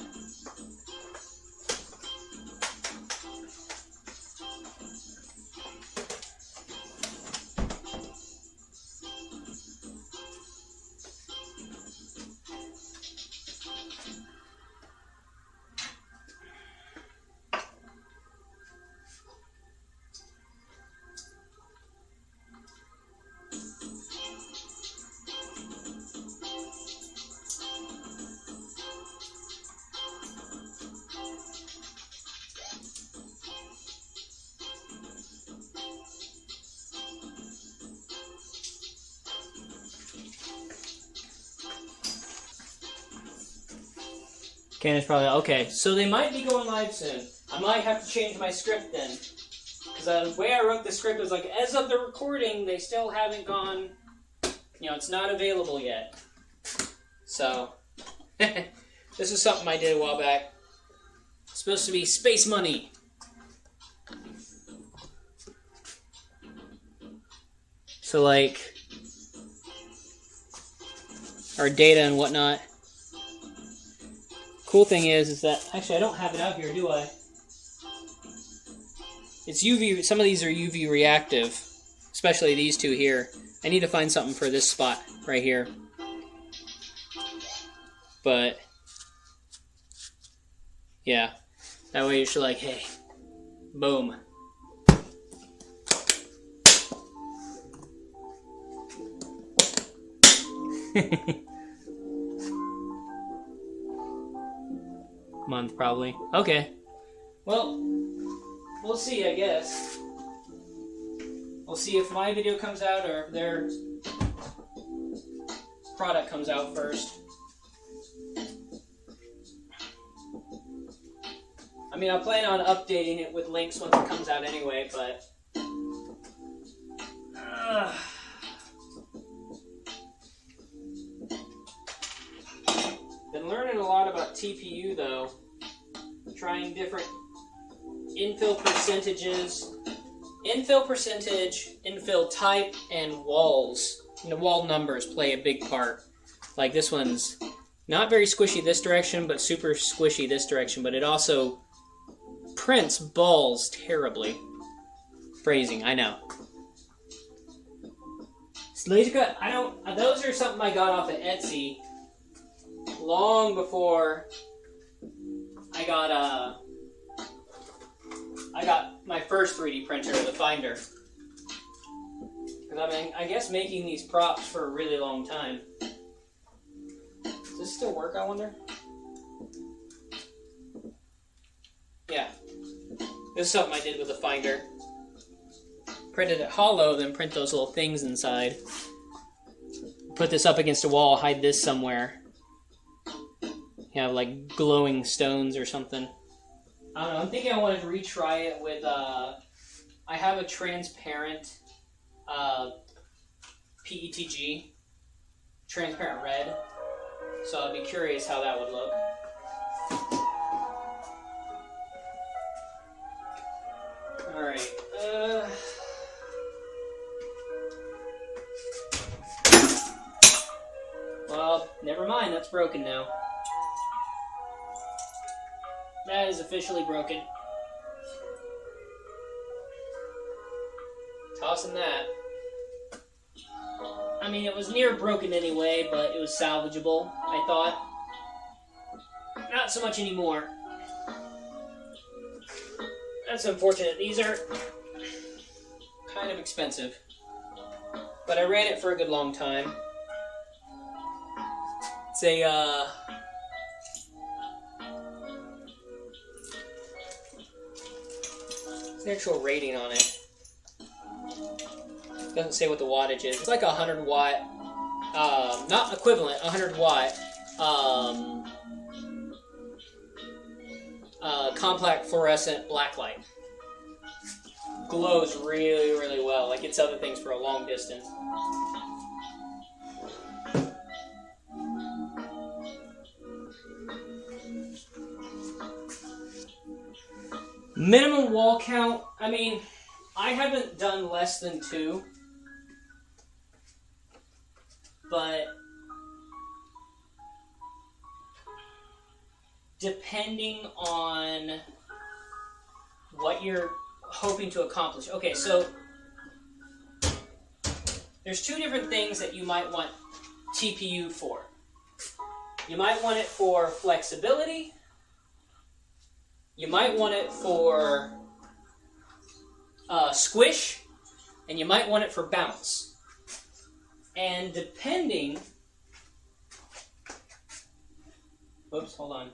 Canada's probably okay. So they might be going live soon. I might have to change my script then, because the way I wrote the script was like, as of the recording, they still haven't gone. You know, it's not available yet. So this is something I did a while back. It's supposed to be space money. So like our data and whatnot. Cool thing is that, actually I don't have it out here, do I? It's UV, some of these are UV reactive, especially these two here. I need to find something for this spot right here. But, yeah, that way you're just like, hey, boom. Month, probably. Okay. Well, we'll see, I guess. We'll see if my video comes out or if their product comes out first. I mean, I plan on updating it with links once it comes out anyway, but... Been learning a lot about TPU, though. Trying different infill percentages. Infill percentage, infill type, and walls. You know, wall numbers play a big part. Like this one's not very squishy this direction, but super squishy this direction. But it also prints balls terribly. Phrasing, I know. laser cut, I don't. Those are something I got off of Etsy long before I got my first 3D printer, the Finder. Because I mean, I guess making these props for a really long time. Does this still work, I wonder? Yeah. This is something I did with the Finder. Printed it hollow, then print those little things inside. Put this up against a wall, hide this somewhere. You have like glowing stones or something. I don't know, I'm thinking I wanted to retry it with, I have a transparent PETG, transparent red, so I'd be curious how that would look. Alright, well, never mind, that's broken now. That is officially broken. Tossing that. I mean, it was near broken anyway, but it was salvageable, I thought. Not so much anymore. That's unfortunate. These are kind of expensive. But I ran it for a good long time. It's a, there's an actual rating on it. Doesn't say what the wattage is. It's like a 100 watt, not equivalent, 100 watt, compact fluorescent blacklight. Glows really, really well. Like it's other things for a long distance. Minimum wall count, I mean, I haven't done less than 2. But depending on what you're hoping to accomplish. Okay, so there's 2 different things that you might want TPU for. You might want it for flexibility. You might want it for squish. And you might want it for bounce. And depending... Whoops, hold on.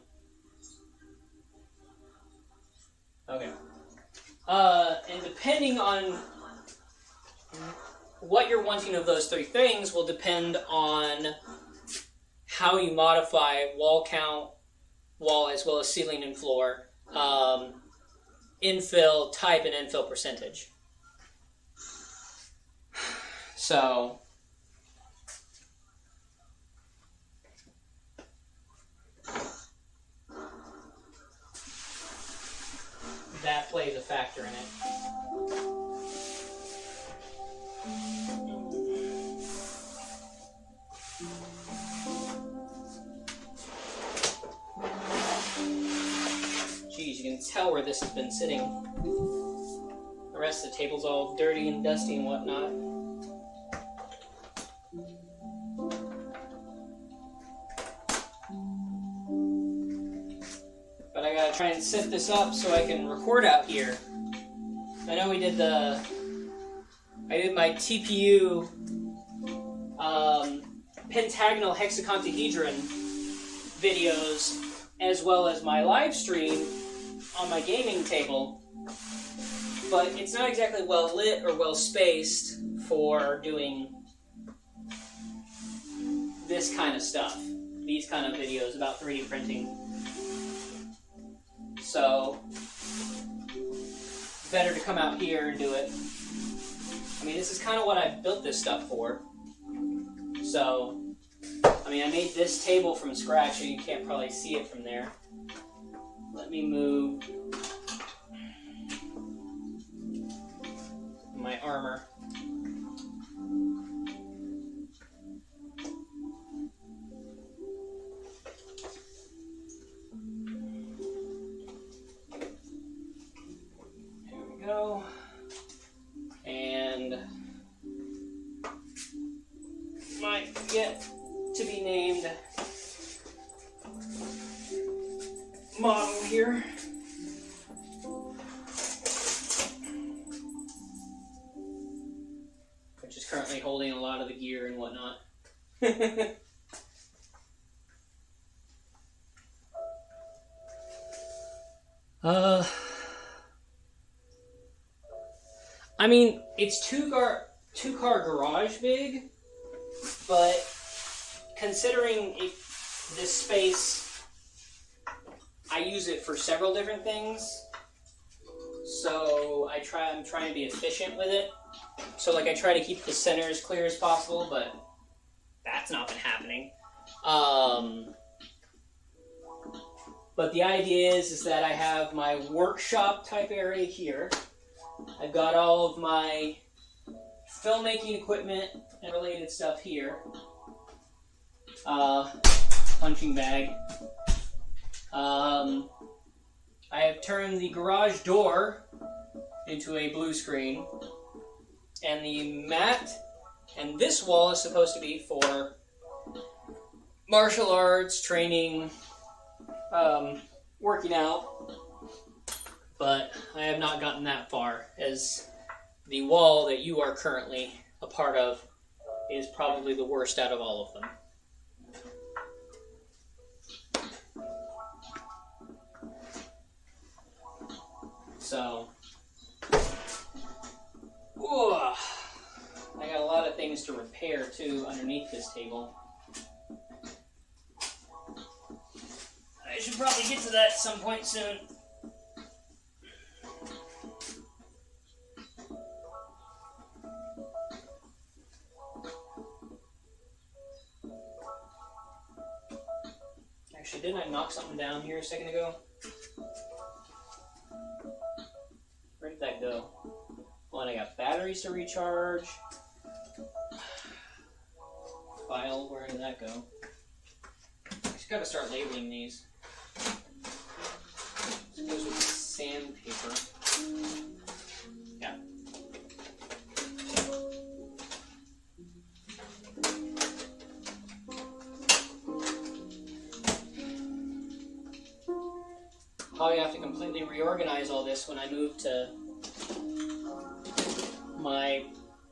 Okay. And depending on what you're wanting of those 3 things will depend on how you modify wall count, wall as well as ceiling and floor, infill type, and infill percentage. So... that plays a factor in it. Geez, you can tell where this has been sitting. The rest of the table's all dirty and dusty and whatnot. But I gotta try and set this up so I can record out here. I know I did my TPU pentagonal hexacantahedron videos as well as my live stream on my gaming table, but it's not exactly well lit or well spaced for doing this kind of stuff, these kind of videos about 3D printing. So, better to come out here and do it. I mean, this is kind of what I built this stuff for. So, I mean, I made this table from scratch, so you can't probably see it from there. Let me move my armor. There we go. And here. Which is currently holding a lot of the gear and whatnot. I mean, it's two-car garage big, but considering this space, I use it for several different things. So I'm trying to be efficient with it. So like I try to keep the center as clear as possible, but that's not been happening. But the idea is that I have my workshop type area here. I've got all of my filmmaking equipment and related stuff here. Punching bag. I have turned the garage door into a blue screen. And the mat and this wall is supposed to be for martial arts, training, working out. But I have not gotten that far, as the wall that you are currently a part of is probably the worst out of all of them. So, I got a lot of things to repair too underneath this table. I should probably get to that at some point soon. Actually, didn't I knock something down here a second ago? Where did that go? Well, and I got batteries to recharge. File, where did that go? I just gotta start labeling these. This goes with sandpaper. Yeah. Probably have to completely reorganize all this when I move to my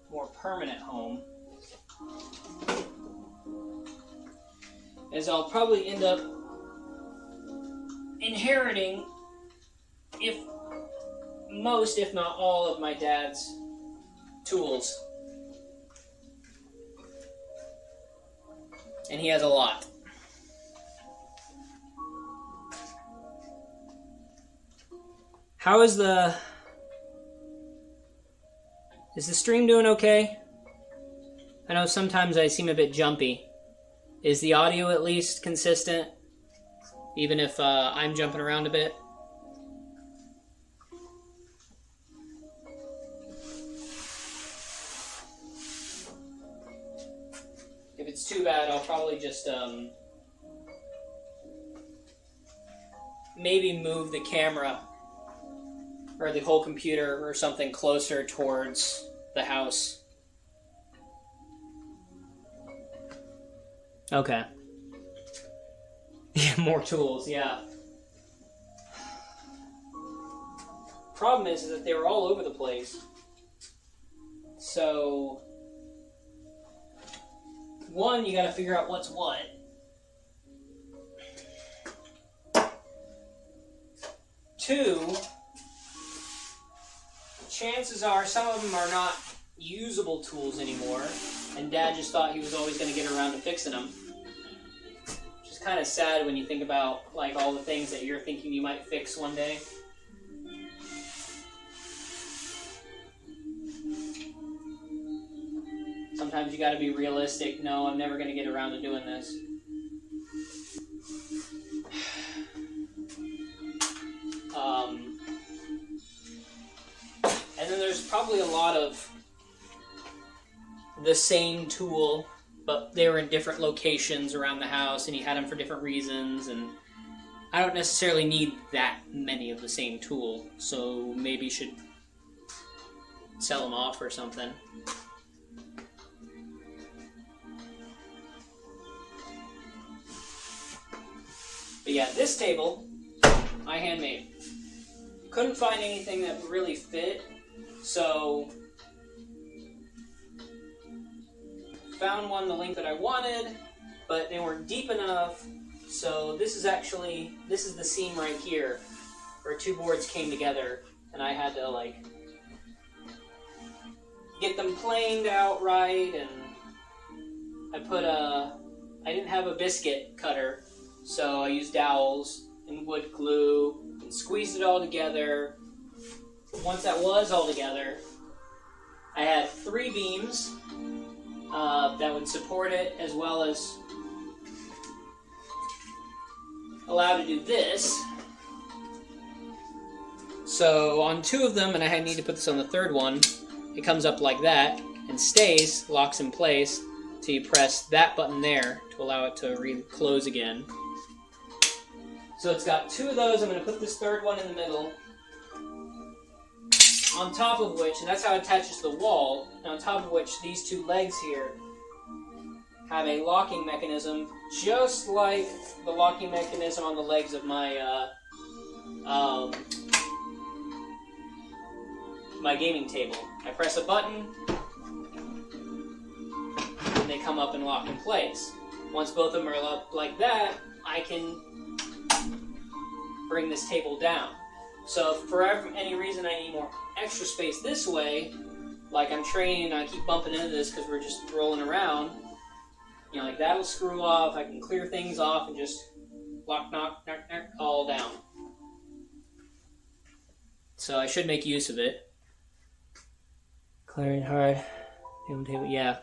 more permanent home, as I'll probably end up inheriting most, if not all, of my dad's tools. And he has a lot. How is the stream doing okay? I know sometimes I seem a bit jumpy. Is the audio at least consistent? Even if I'm jumping around a bit? If it's too bad, I'll probably just maybe move the camera or the whole computer or something closer towards the house. Okay. Yeah, more tools, yeah. Problem is that they were all over the place. So, one, you gotta figure out what's what. Two, chances are some of them are not usable tools anymore, and Dad just thought he was always going to get around to fixing them. Which is kind of sad when you think about like all the things that you're thinking you might fix one day. Sometimes you got to be realistic. No, I'm never going to get around to doing this. And then there's probably a lot of the same tool, but they were in different locations around the house, and he had them for different reasons, and I don't necessarily need that many of the same tool, so maybe you should sell them off or something. But yeah, this table, my handmade. Couldn't find anything that really fit, so found one the length that I wanted, but they weren't deep enough. So this is the seam right here, where two boards came together, and I had to like get them planed out right, and I didn't have a biscuit cutter, so I used dowels and wood glue and squeezed it all together. Once that was all together, I had 3 beams that would support it, as well as allow to do this. So on 2 of them, and I need to put this on the 3rd one, it comes up like that and stays, locks in place, till you press that button there to allow it to re-close again. So it's got 2 of those. I'm going to put this 3rd one in the middle, on top of which, and that's how it attaches to the wall, and on top of which these 2 legs here have a locking mechanism, just like the locking mechanism on the legs of my my gaming table. I press a button, and they come up and lock in place. Once both of them are up like that, I can bring this table down. So if for any reason I need more extra space this way, like I'm training and I keep bumping into this because we're just rolling around, you know, like that'll screw off, I can clear things off and just lock, knock, all down. So I should make use of it. Clearing hard, table, yeah.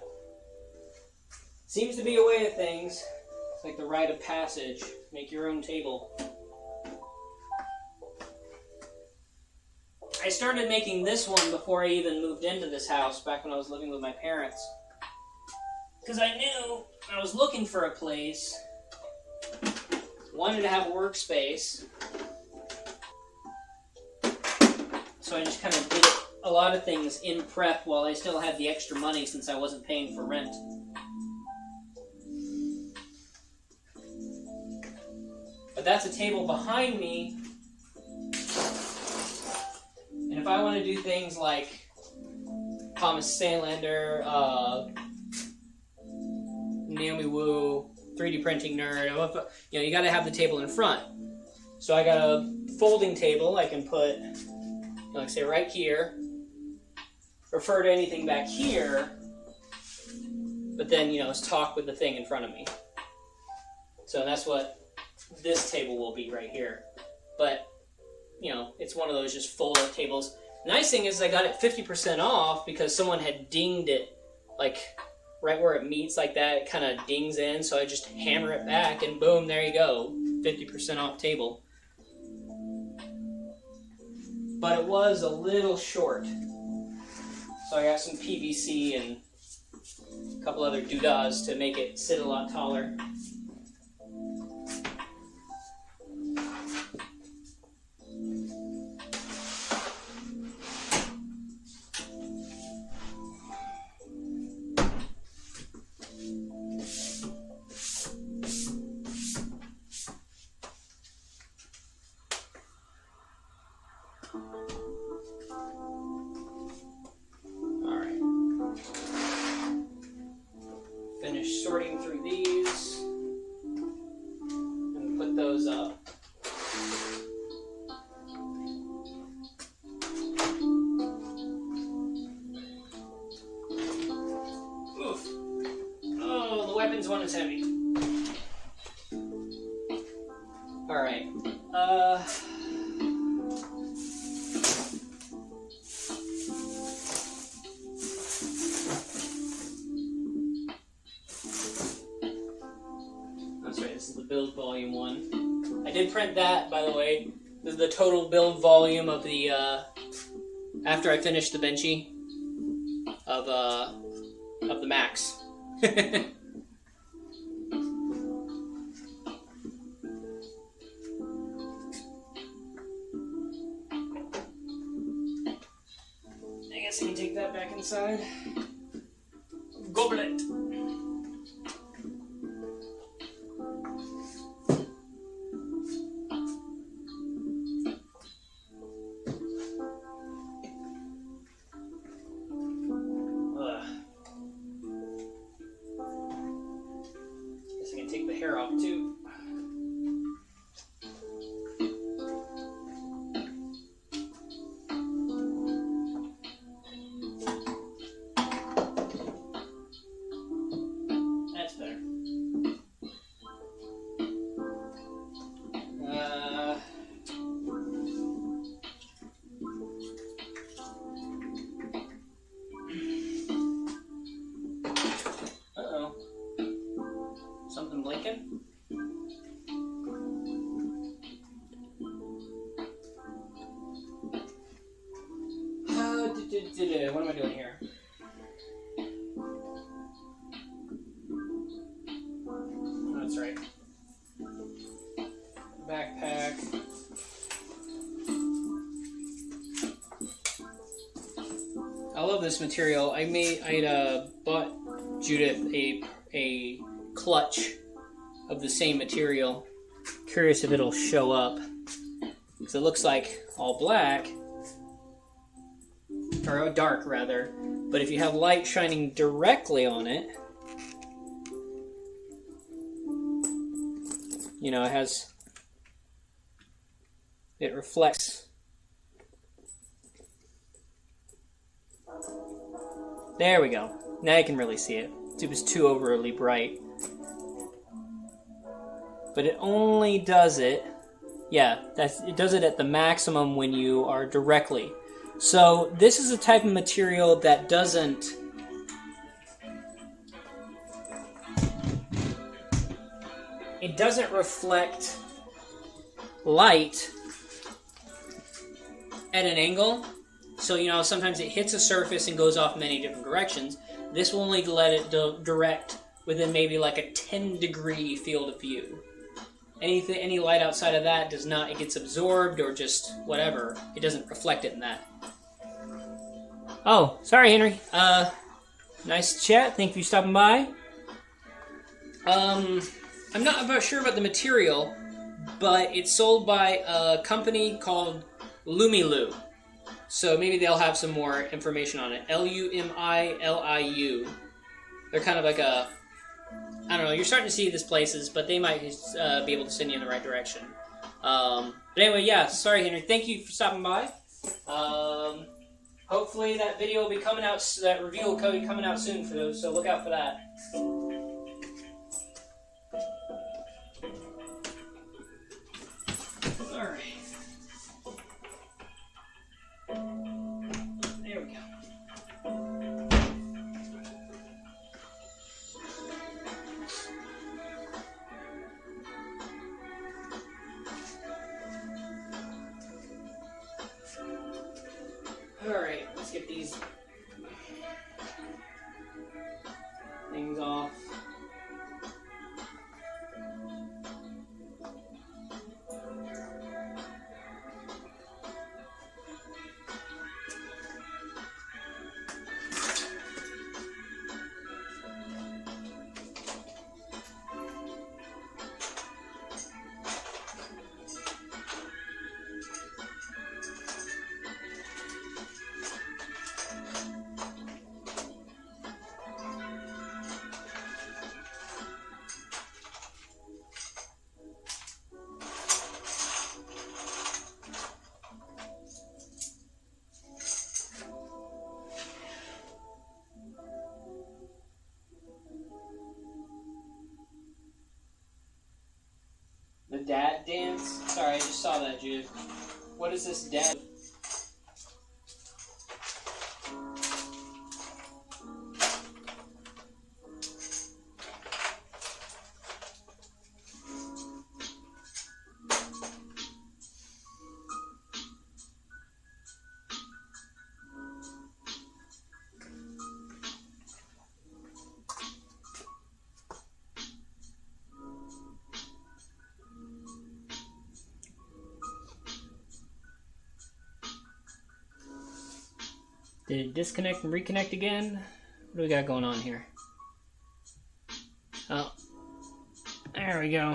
Seems to be a way of things. It's like the rite of passage. Make your own table. I started making this one before I even moved into this house, back when I was living with my parents. Because I knew I was looking for a place, wanted to have a workspace, so I just kind of did a lot of things in prep while I still had the extra money since I wasn't paying for rent. But that's a table behind me. And if I want to do things like Thomas Sandlander, Naomi Wu, 3D printing nerd, you know, you got to have the table in front. So I got a folding table I can put, you know, like say right here, refer to anything back here, but then, you know, talk with the thing in front of me. So that's what this table will be right here. But, you know, it's one of those just fold-up tables. The nice thing is I got it 50% off because someone had dinged it, like, right where it meets like that. It kind of dings in, so I just hammer it back, and boom, there you go. 50% off table. But it was a little short. So I got some PVC and a couple other doodahs to make it sit a lot taller. Finish sorting through these and put those up. Oof. Oh, the weapons one is heavy. Alright. This is the build volume one. I did print that, by the way. This is the total build volume of the, after I finished the Benchy of the Max. I guess I can take that back inside. Goblet! What am I doing here? Oh, that's right. Backpack. I love this material. I bought Judith a clutch of the same material. Curious if it'll show up. Because it looks like all black. Or dark, rather. But if you have light shining directly on it, you know, it reflects. There we go. Now you can really see it. It was too overly bright. But it only does it, it does it at the maximum when you are directly. So this is a type of material that doesn't reflect light at an angle. So, you know, sometimes it hits a surface and goes off many different directions. This will only let it direct within maybe like a 10-degree field of view. Any light outside of that does not, it gets absorbed or just whatever. It doesn't reflect it in that. Oh, sorry, Henry. Nice chat. Thank you for stopping by. I'm not about sure about the material, but it's sold by a company called Lumiliu. So maybe they'll have some more information on it. Lumiliu. They're kind of like a... I don't know, you're starting to see these places, but they might be able to send you in the right direction. But anyway, yeah, sorry, Henry. Thank you for stopping by. Hopefully that video will be coming out, that review will be coming out soon for those, so look out for that. Alright. There we go. Alright, let's get these things off. The dad dance? Sorry, I just saw that, Jude. What is this dad? Did it disconnect and reconnect again? What do we got going on here? Oh, there we go.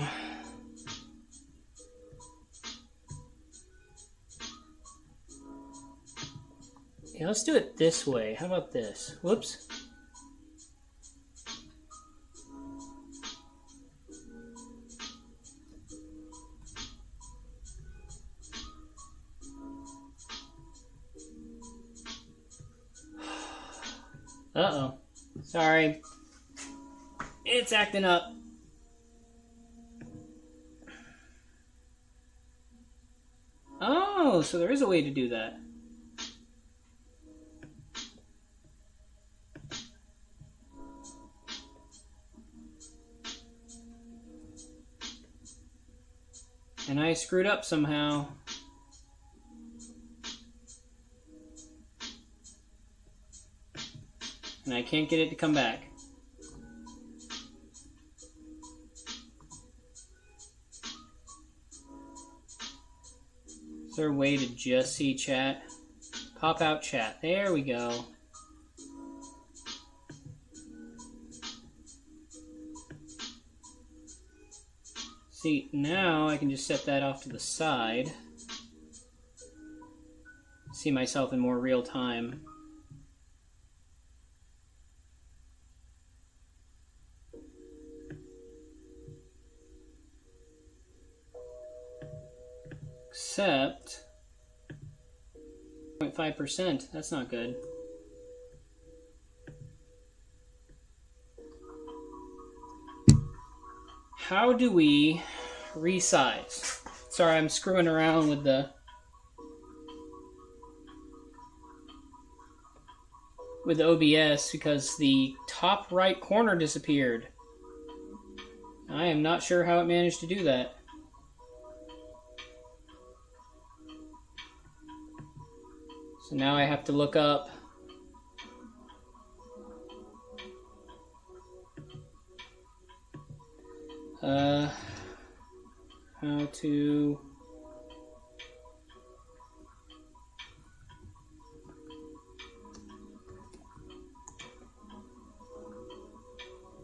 Yeah, let's do it this way. How about this? Whoops. Uh-oh. Sorry. It's acting up. Oh, so there is a way to do that. And I screwed up somehow. and I can't get it to come back. Is there a way to just see chat? Pop out chat. There we go. See, now I can just set that off to the side. See myself in more real time. Except 0.5%. That's not good. How do we resize? Sorry, I'm screwing around with the OBS because the top right corner disappeared. I am not sure how it managed to do that. So now I have to look up how to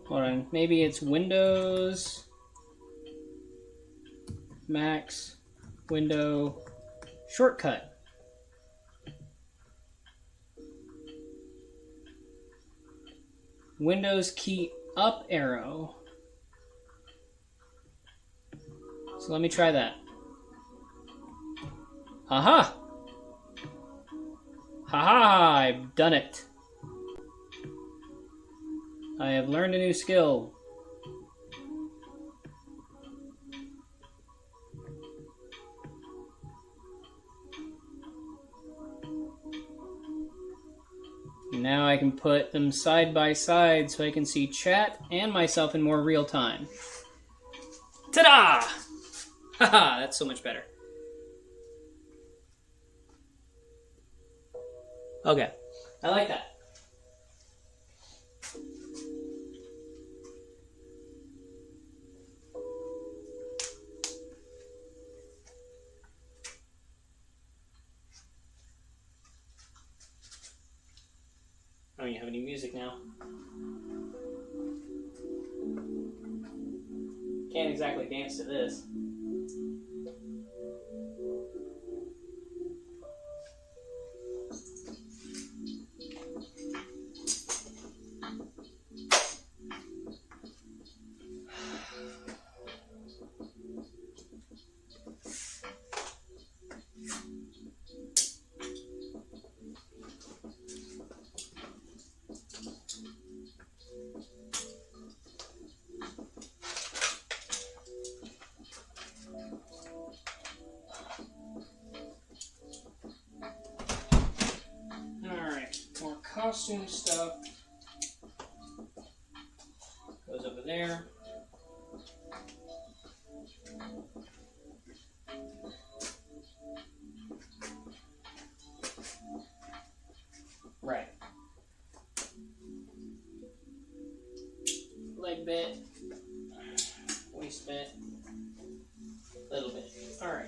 hold on, maybe it's Windows Max window shortcut. Windows key up arrow. So let me try that. Aha! Haha! I've done it. I have learned a new skill. Now I can put them side by side so I can see chat and myself in more real time. Ta-da! Haha, that's so much better. Okay, I like that. I don't even have any music now. Can't exactly dance to this. Costume stuff goes over there. Right. Leg bit, waist bit, little bit. All right.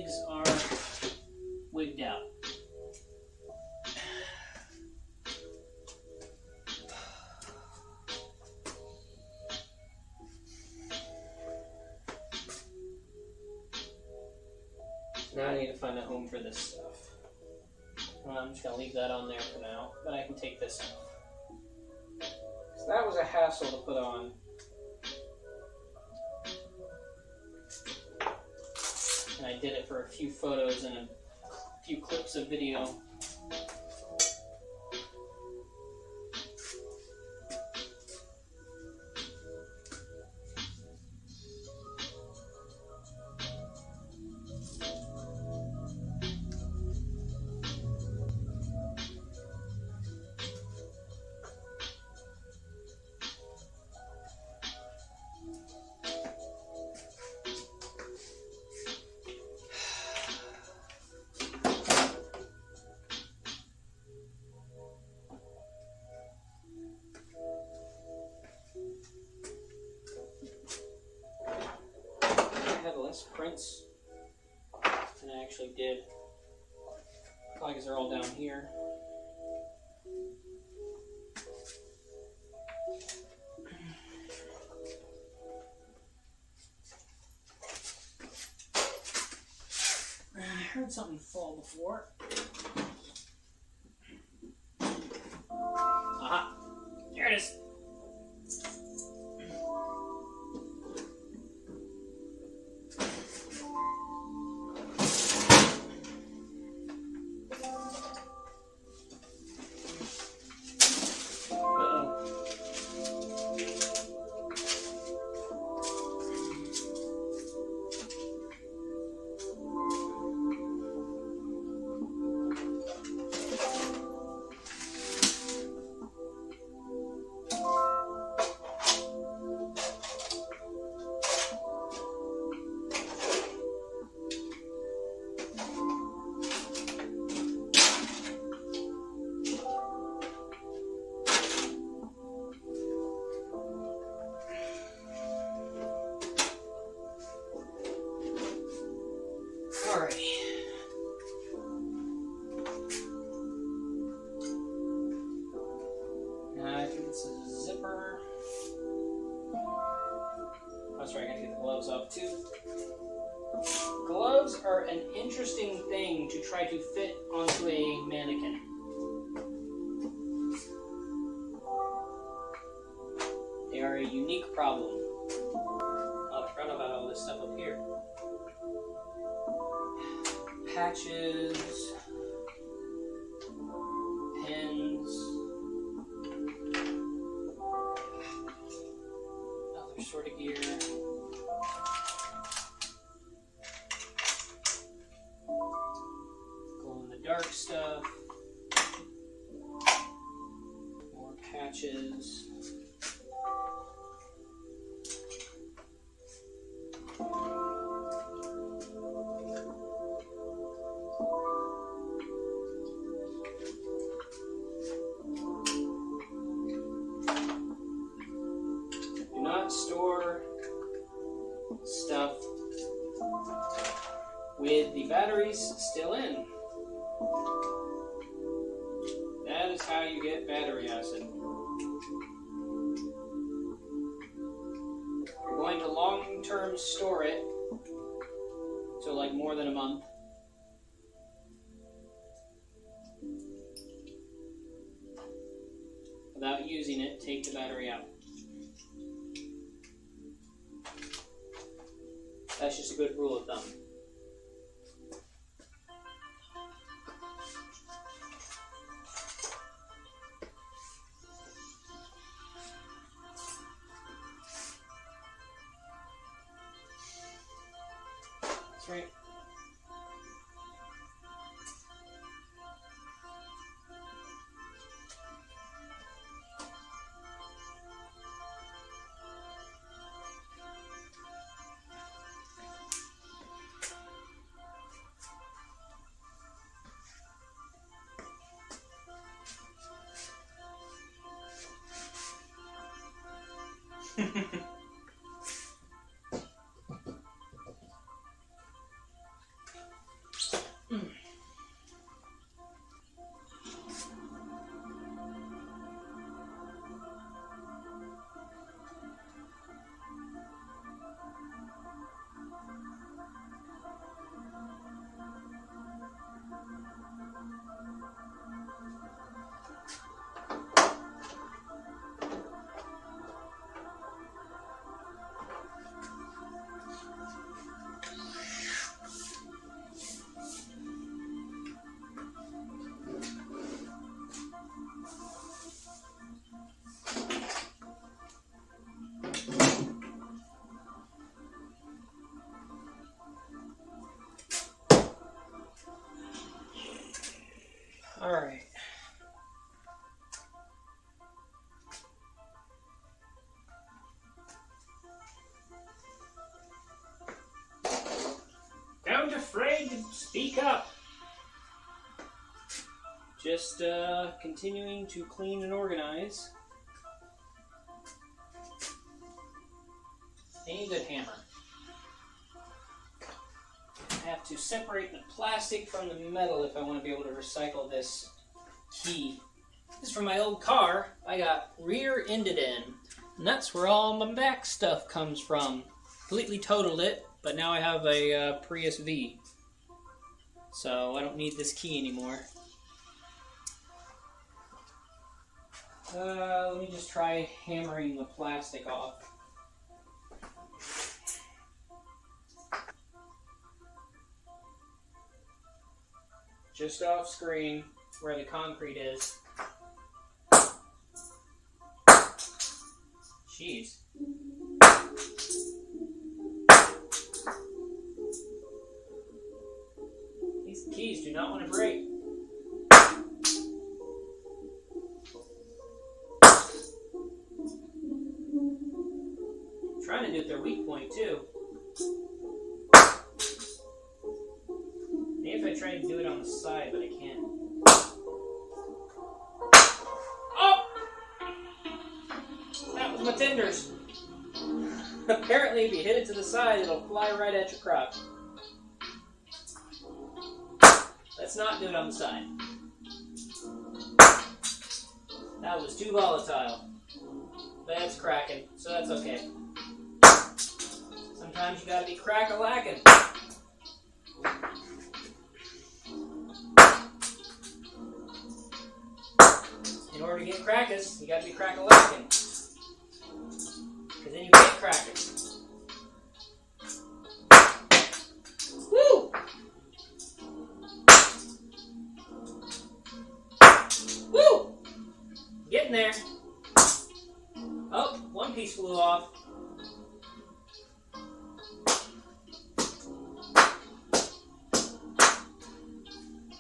wigs are wigged out. Now I need to find a home for this stuff. Well, I'm just going to leave that on there for now, but I can take this off. So that was a hassle to put on. And I did it for a few photos and a few clips of video. Prints than I actually did. Probably because they're all down here. I heard something fall before. Aha! There it is! Gloves are an interesting thing to try to fit onto a mannequin. They are a unique problem. Oh, I forgot about all this stuff up here. Patches, pins, other sort of gear. Dark stuff, more patches, do not store stuff with the batteries still in. That is how you get battery acid. If you're going to long-term store it, so like more than a month, without using it, take the battery out. That's just a good rule of thumb. Right. All right. Don't afraid to speak up. Just continuing to clean and organize. I need a good hammer. I have to separate the plastic from the metal if I want to be able to recycle this key. This is from my old car. I got rear-ended in. And that's where all my back stuff comes from. Completely totaled it, but now I have a Prius V. So I don't need this key anymore. Let me just try hammering the plastic off. Just off screen, where the concrete is. Jeez. These keys do not want to break. I'm trying to do it their weak point too. Maybe if I try to do it on the side, but I can't. Oh! That was my tenders. Apparently, if you hit it to the side, it'll fly right at your crotch. Let's not do it on the side. That was too volatile. That's cracking, so that's okay. Sometimes you gotta be crack-a-lackin'. In order to get crackers, you gotta be crack-a-lackin'. Because then you get crackers. Woo! Woo! Getting there. Oh, one piece flew off.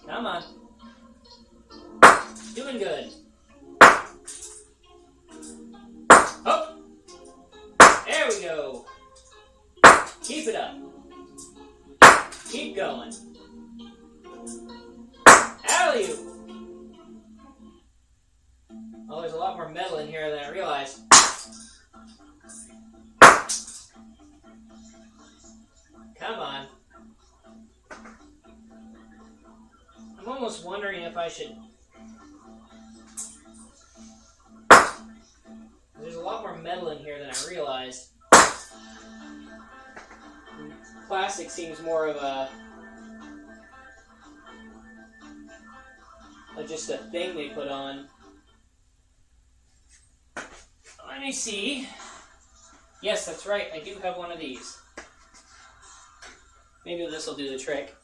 Come on. Doing good. Oh! There we go. Keep it up. Keep going. Alley-oop. Oh, there's a lot more metal in here than I realized. Come on. I'm almost wondering if I should... There's a lot more metal in here than I realized. Plastic seems more of a just a thing they put on. Let me see. Yes, that's right. I do have one of these. Maybe this will do the trick.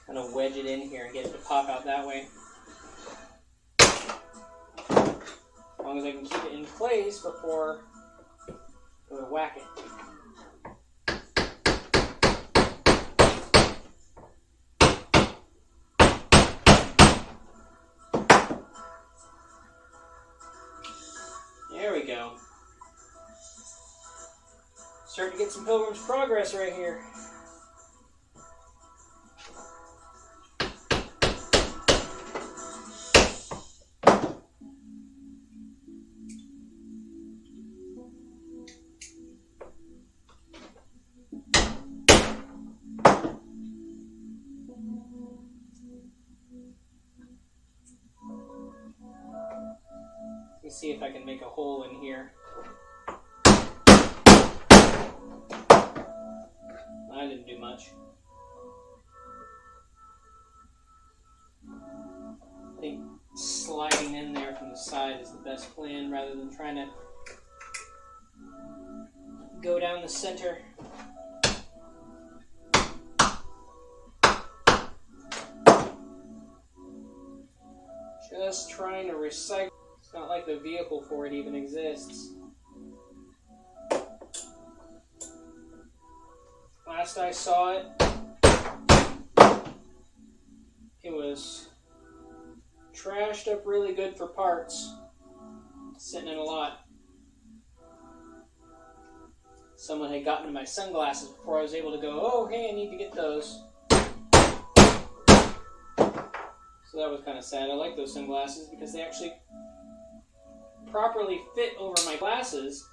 Kind of wedge it in here and get it to pop out that way. As long as I can keep it in place before I go to whack it. There we go. Starting to get some Pilgrim's Progress right here. see if I can make a hole in here. I didn't do much. I think sliding in there from the side is the best plan rather than trying to go down the center. Just trying to recycle. It's not like the vehicle for it even exists. Last I saw it, it was trashed up really good for parts, sitting in a lot. Someone had gotten my sunglasses before I was able to go, oh, hey, I need to get those. So that was kind of sad. I like those sunglasses because they actually properly fit over my glasses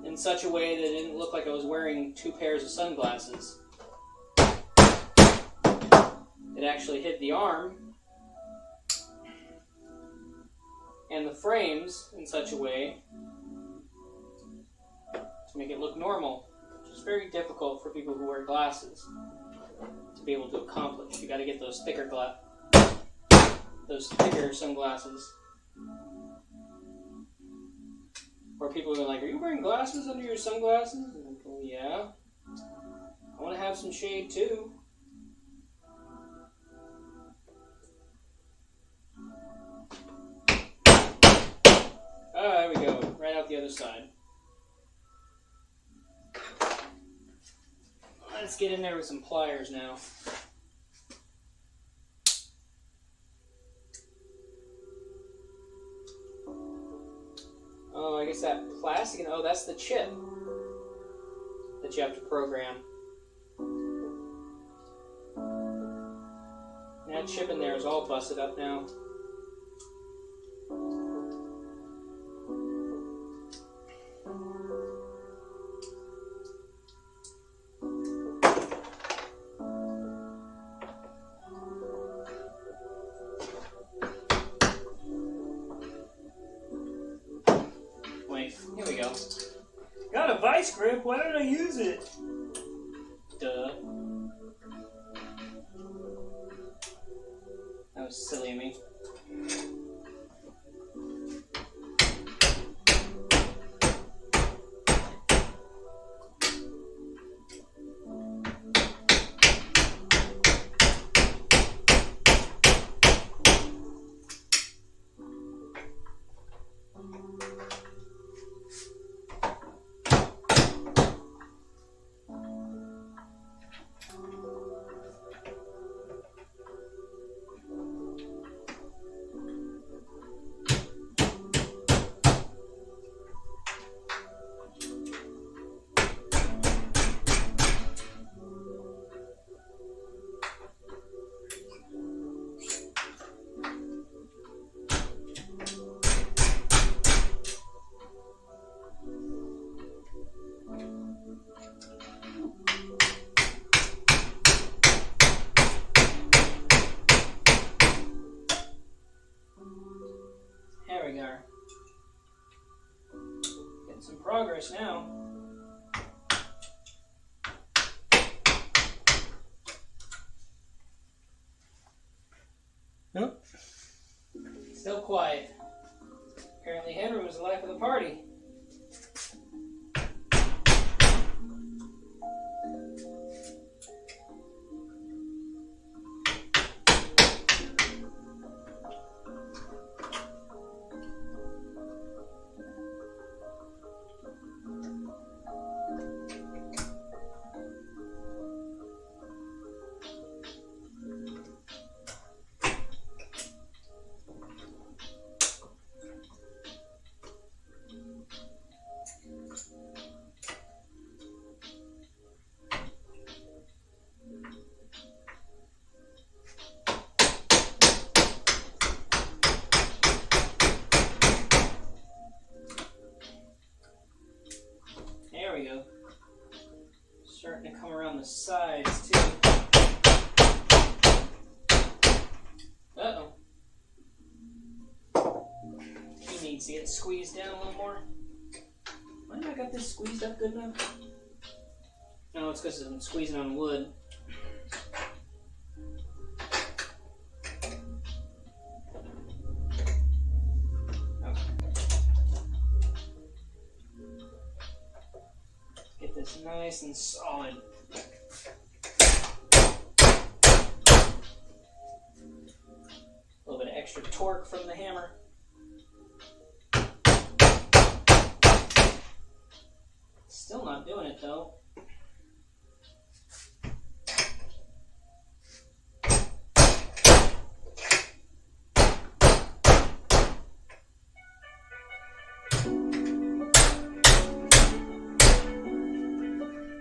in such a way that it didn't look like I was wearing two pairs of sunglasses. It actually hid the arm and the frames in such a way to make it look normal, which is very difficult for people who wear glasses to be able to accomplish. You got to get those thicker sunglasses. Or people are like, are you wearing glasses under your sunglasses? And I'm going, yeah. I want to have some shade too. Oh, there we go. Right out the other side. Let's get in there with some pliers now. Oh, I guess that plastic, oh, that's the chip that you have to program. And that chip in there is all busted up now. Here we go. Got a vice grip, why don't I use it? Duh. That was silly of me. There we go. Getting some progress now. Nope. Still quiet. Apparently Henry was the life of the party. There we go. Starting to come around the sides too. Uh-oh. it squeezed down a little more. Why have I got this squeezed up good enough? No, it's because I'm squeezing on wood. Okay. Get this nice and solid. A little bit of extra torque from the hammer. Still not doing it though.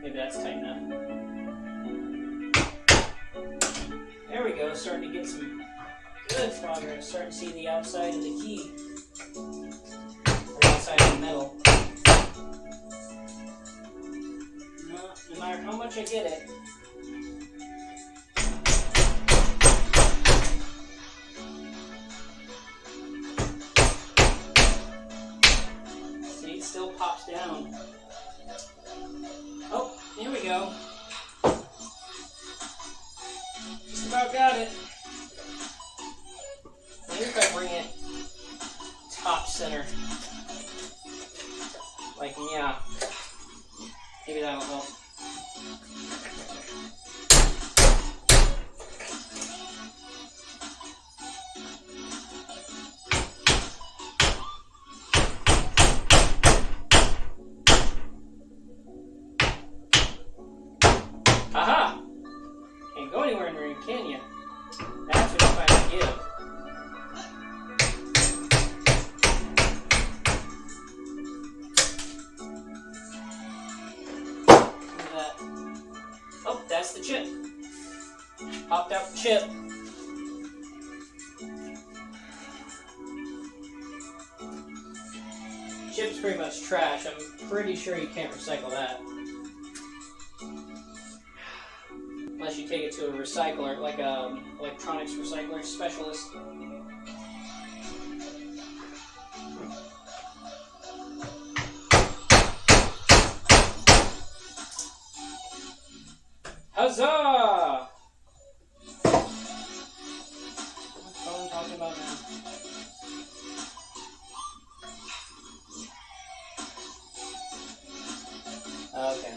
Maybe that's tight enough. There we go, starting to get some good progress. Starting to see the outside of the key. Or outside of the metal. No matter how much I get it, see, it still pops down. Oh, here we go. Just about got it. Maybe if I bring it top center. Like, yeah. Maybe that'll help. Aha! Can't go anywhere in the ring, can you? That's what you finally give. Oh, that's the chip. Popped out the chip. Chip's pretty much trash. I'm pretty sure you can't recycle that. Unless you take it to a recycler, like a electronics recycler specialist. Huzzah! What am I talking about now? Okay.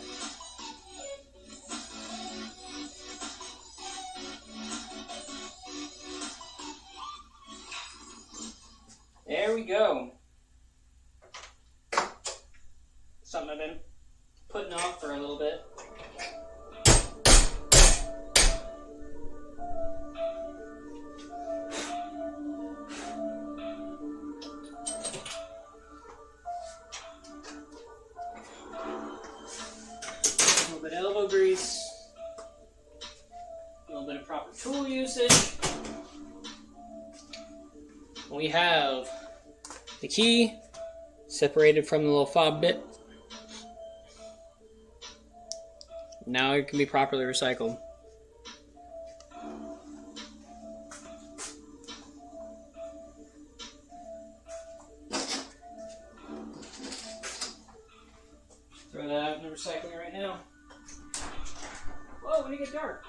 There we go. Something I've been putting off for a little bit. A little bit of elbow grease. A little bit of proper tool usage. We have the key separated from the little fob bit. Now it can be properly recycled. Throw that out in the recycling right now. Whoa, when it get dark.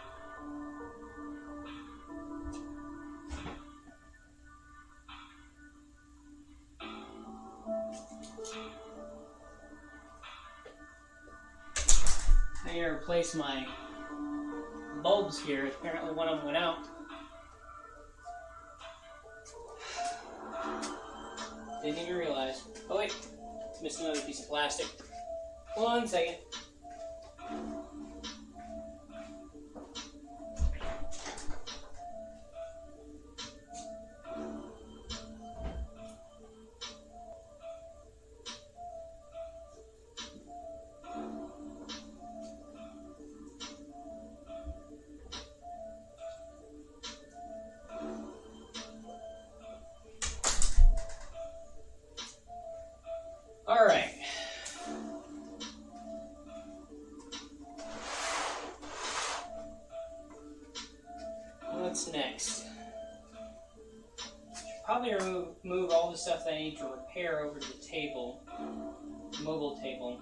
I gotta replace my bulbs here. Apparently one of them went out. Didn't even realize. Oh wait, missed another piece of plastic. 1 second. All right. What's next? probably move all the stuff that I need to repair over to the table, mobile table.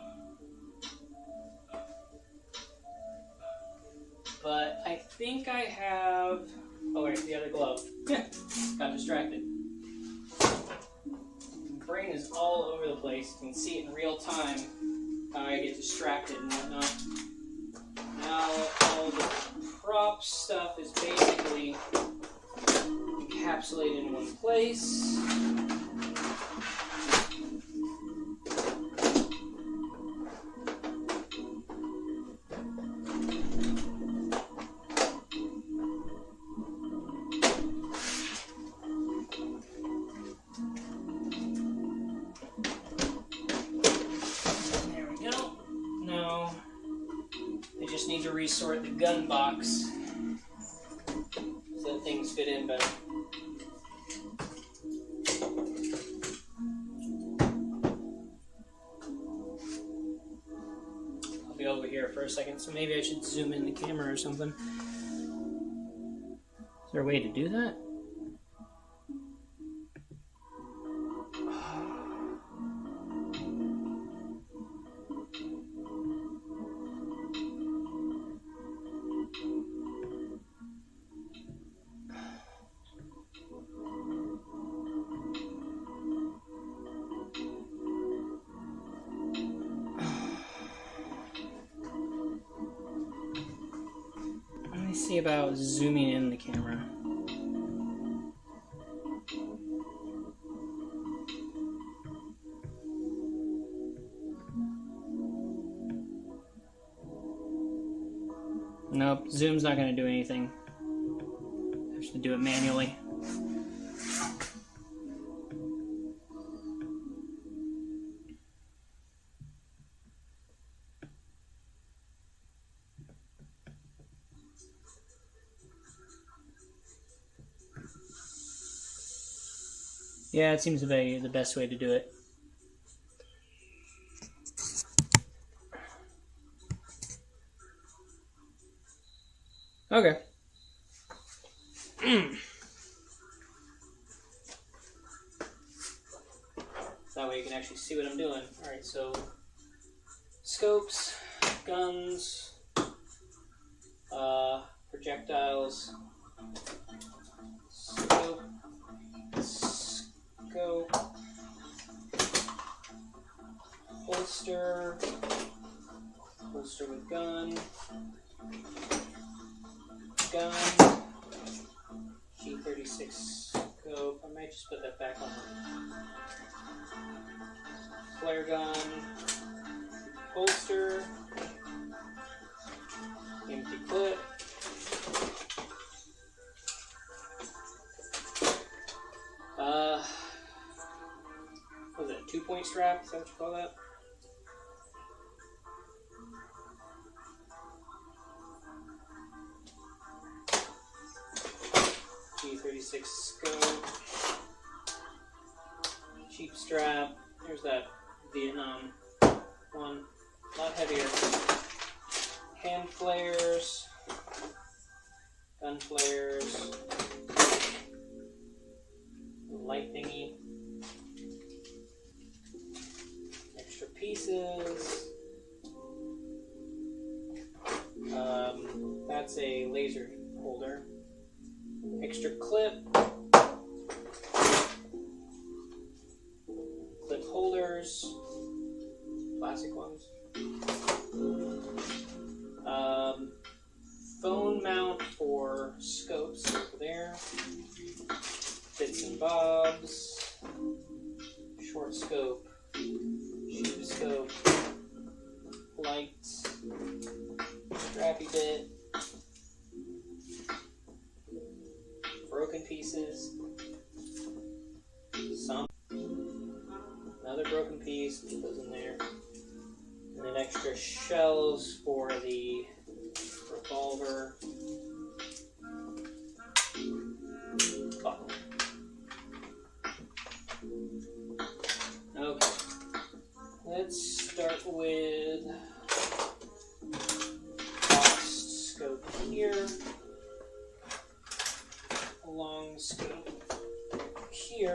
But I think I have... Oh wait, the other glove. Got distracted. My brain is all over the place. You can see it in real time how I get distracted and whatnot. Now all the prop stuff is basically encapsulated in one place. Need to resort the gun box so that things fit in better. I'll be over here for a second, so maybe I should zoom in the camera or something. Is there a way to do that? See about zooming in the camera. Nope, zoom's not going to do anything. I have to do it manually. Yeah, it seems to be the best way to do it. Okay. That way you can actually see what I'm doing. Alright, so scopes, guns, projectiles, scope, holster, holster with gun, G36 scope. I might just put that back on. Flare gun, holster, empty clip. What was it, a 2-point strap? Is that what you call that? G36 scope. Cheap strap. There's that Vietnam one. A lot heavier. Hand flares. Gun flares. Light thingy. Extra pieces. That's a laser holder. Extra clip. Clip holders. Plastic ones. Phone mount for scopes over there. Bits and bobs. Short scope. Cheap scope. Lights. Strappy bit. Broken pieces. Some. Another broken piece. Put those in there. And then extra shells for the revolver. Buckle. Okay. Let's start with boxed scope here. A long scope here.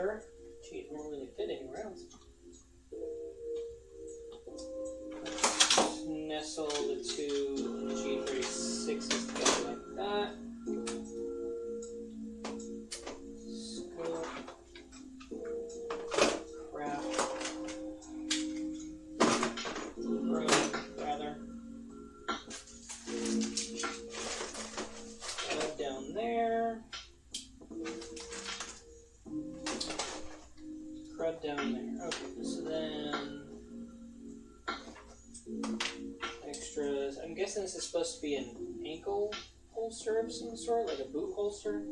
is supposed to be an ankle holster of some sort, like a boot holster.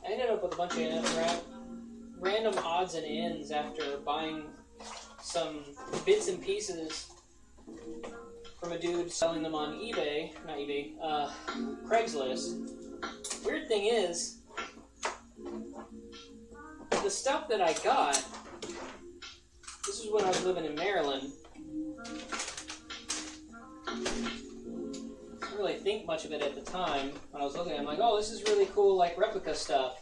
I ended up with a bunch of random odds and ends after buying some bits and pieces from a dude selling them on eBay, not eBay, Craigslist. Weird thing is, the stuff that I got, this is when I was living in Maryland. I didn't really think much of it at the time when I was looking at it. I'm like, oh, this is really cool, like replica stuff.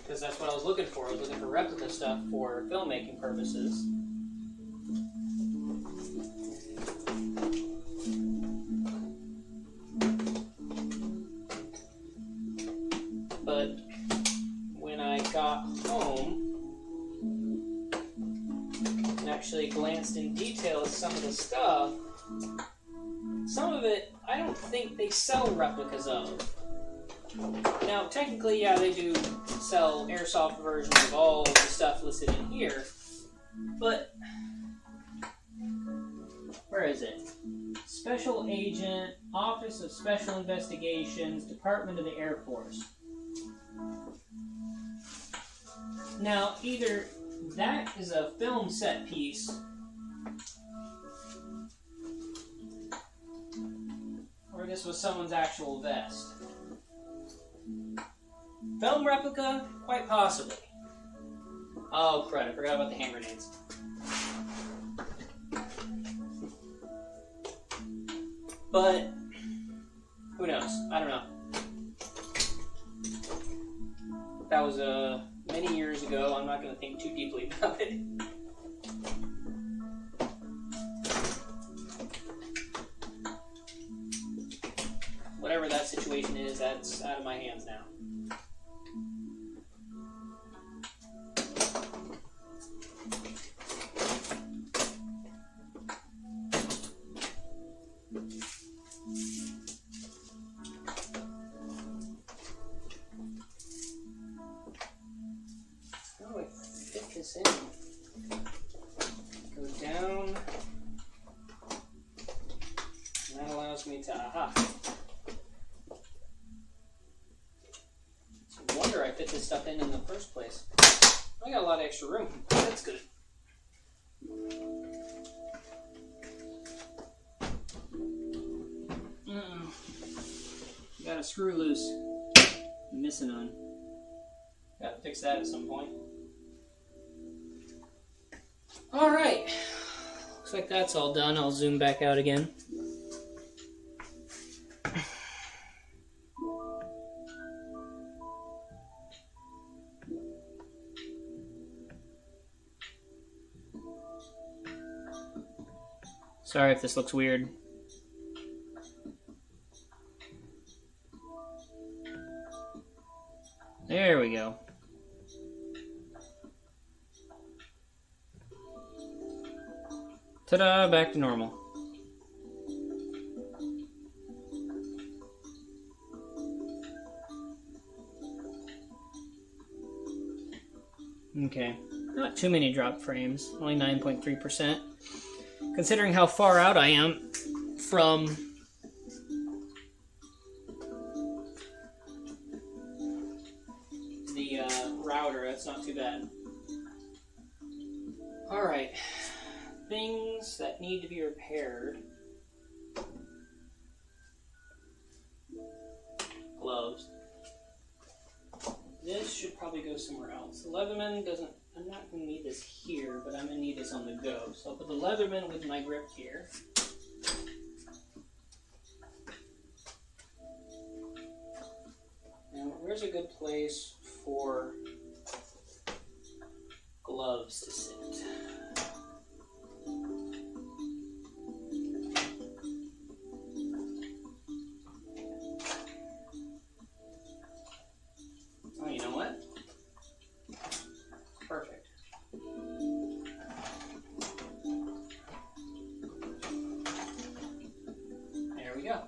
Because that's what I was looking for. I was looking for replica stuff for filmmaking purposes. But when I got home and actually glanced in detail at some of the stuff, some of it I don't think they sell replicas of. Now, technically, yeah, they do sell airsoft versions of all of the stuff listed in here, but where is it? Special Agent, Office of Special Investigations, Department of the Air Force. Now, either that is a film set piece, or this was someone's actual vest. Film replica? Quite possibly. Oh, crud, I forgot about the hand grenades. But, who knows? I don't know. That was many years ago. I'm not going to think too deeply about it. Whatever that situation is, that's out of my hands now. How do I fit this in? Go down. And that allows me to, aha. No wonder I fit this stuff in the first place. I got a lot of extra room. That's good. Got a screw loose. I'm missing one. Gotta fix that at some point. Alright. Looks like that's all done. I'll zoom back out again. Sorry if this looks weird. There we go. Ta-da! Back to normal. Okay. Not too many drop frames. Only 9.3%. Considering how far out I am from the router, that's not too bad. Alright. Things that need to be repaired. Gloves. This should probably go somewhere else. The Leatherman doesn't... I'm not going to need this here, but I'm going to need this on the go. So I'll put the Leatherman with my grip here. Now, where's a good place for gloves to sit? Oh, you know what? Perfect. There we go.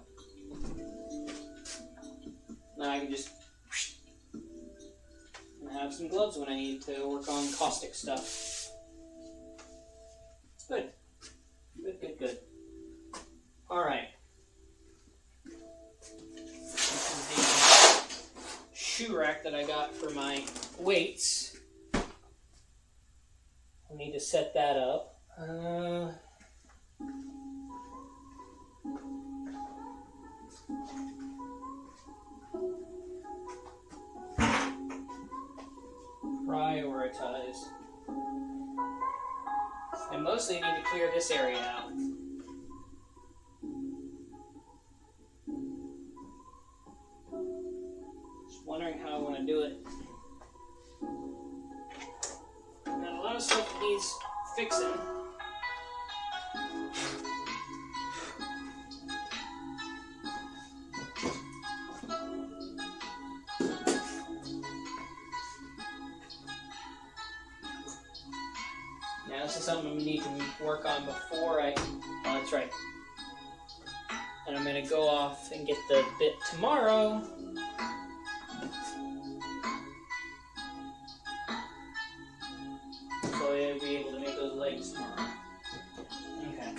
Now I can just have some gloves when I need to work on non-caustic stuff. It's good. Good, good, good. Alright. This is the shoe rack that I got for my weights. I need to set that up. Prioritize. I mostly need to clear this area out. Just wondering how I want to do it. Got a lot of stuff that needs fixing. Now this is something we need to work on before I... Oh, that's right. And I'm going to go off and get the bit tomorrow. So I'll be able to make those legs tomorrow. Okay.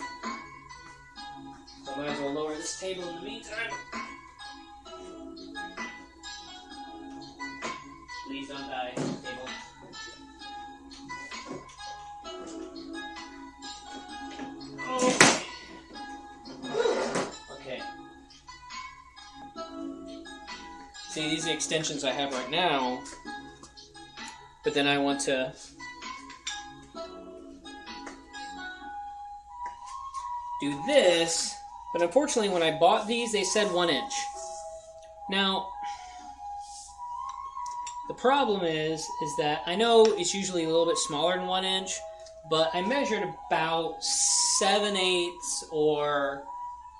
So I might as well lower this table in the meantime. Please don't die, table. Okay. See, these are the extensions I have right now, but then I want to do this, but unfortunately when I bought these, they said 1 inch. Now, the problem is that I know it's usually a little bit smaller than 1 inch, but I measured about 7/8 or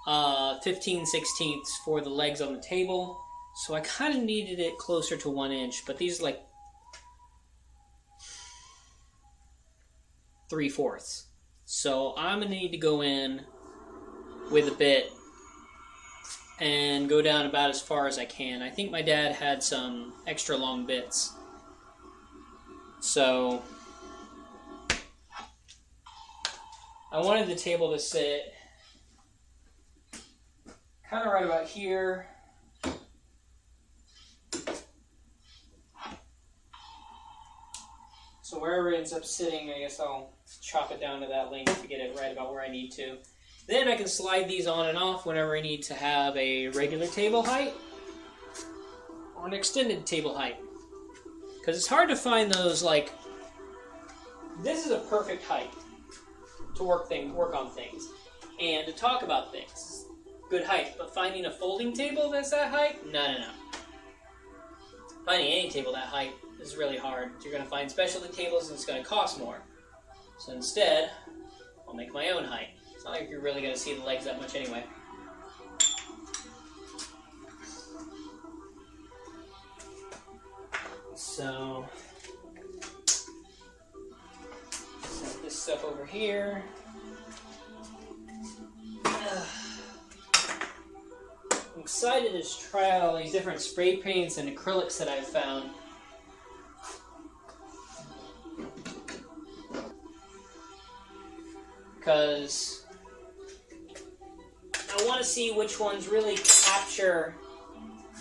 15/16 for the legs on the table, so I kind of needed it closer to 1 inch, but these are like 3/4. So I'm going to need to go in with a bit and go down about as far as I can. I think my dad had some extra long bits. So I wanted the table to sit kind of right about here. So wherever it ends up sitting, I guess I'll chop it down to that length to get it right about where I need to. Then I can slide these on and off whenever I need to have a regular table height or an extended table height. Because it's hard to find those, like, this is a perfect height to work on things and to talk about things. Good height, but finding a folding table that's that height? No. Finding any table that height is really hard. You're going to find specialty tables and it's going to cost more. So instead, I'll make my own height. It's not like you're really going to see the legs that much anyway. So, set this stuff over here. I'm excited to try out all these different spray paints and acrylics that I've found. Because I want to see which ones really capture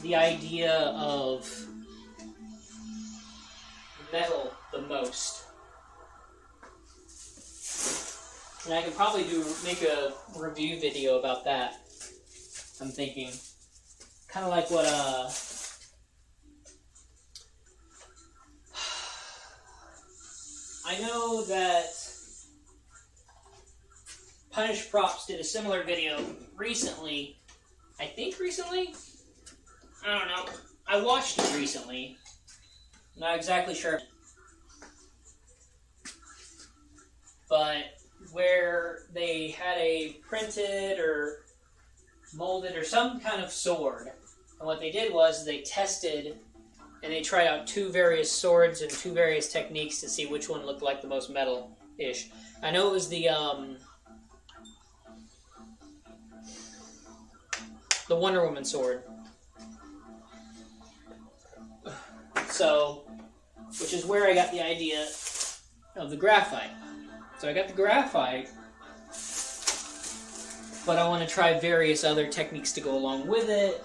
the idea of metal the most. And I could probably make a review video about that. I'm thinking. Kind of like what I know that Punish Props did a similar video recently. I think recently? I don't know. I watched it recently. Not exactly sure. But where they had a printed or molded or some kind of sword. And what they did was they tested and they tried out 2 various swords and 2 various techniques to see which one looked like the most metal-ish. I know it was the Wonder Woman sword. So, which is where I got the idea of the graphite. So I got the graphite, but I want to try various other techniques to go along with it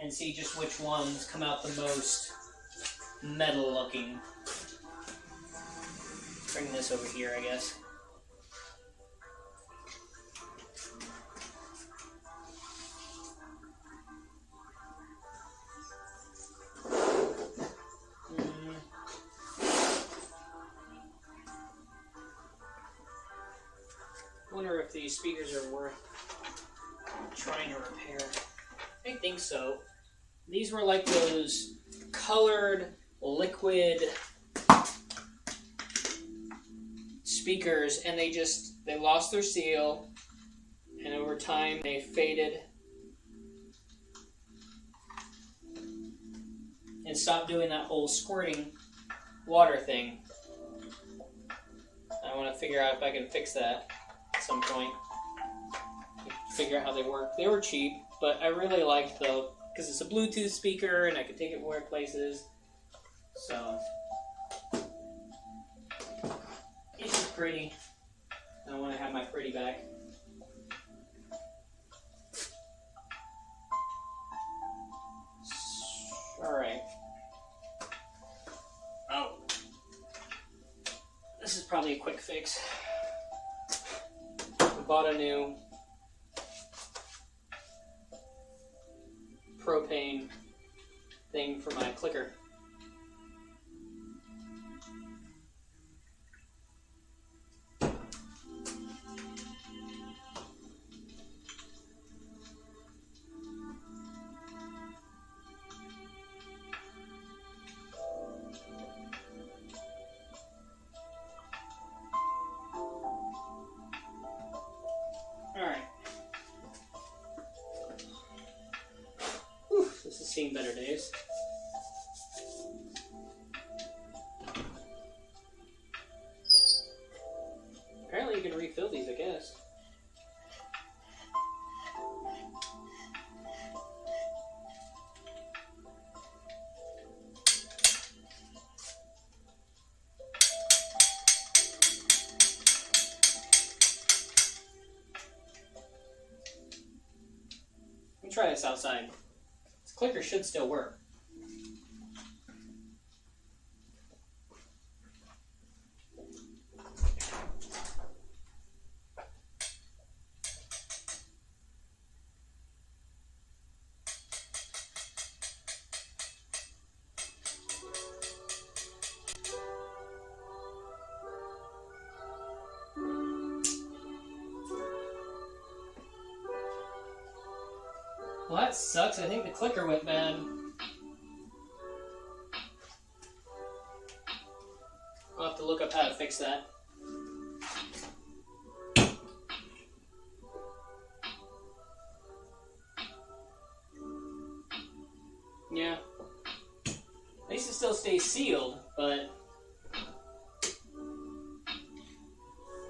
and see just which ones come out the most metal looking. Bring this over here, I guess. I wonder if these speakers are worth trying to repair. I think so. These were like those colored liquid speakers, and they lost their seal, and over time they faded and stopped doing that whole squirting water thing. I want to figure out if I can fix that at some point. Figure out how they work. They were cheap, but I really liked the, because it's a Bluetooth speaker and I could take it where places. So it's just pretty. I want to have my pretty back. Alright. Oh. This is probably a quick fix. I bought a new propane thing for my clicker. Seen better days. Apparently you can refill these, I guess. Let me try this outside. Clicker should still work. Well, that sucks. I think the clicker went bad. I'll have to look up how to fix that. Yeah. At least it still stays sealed, but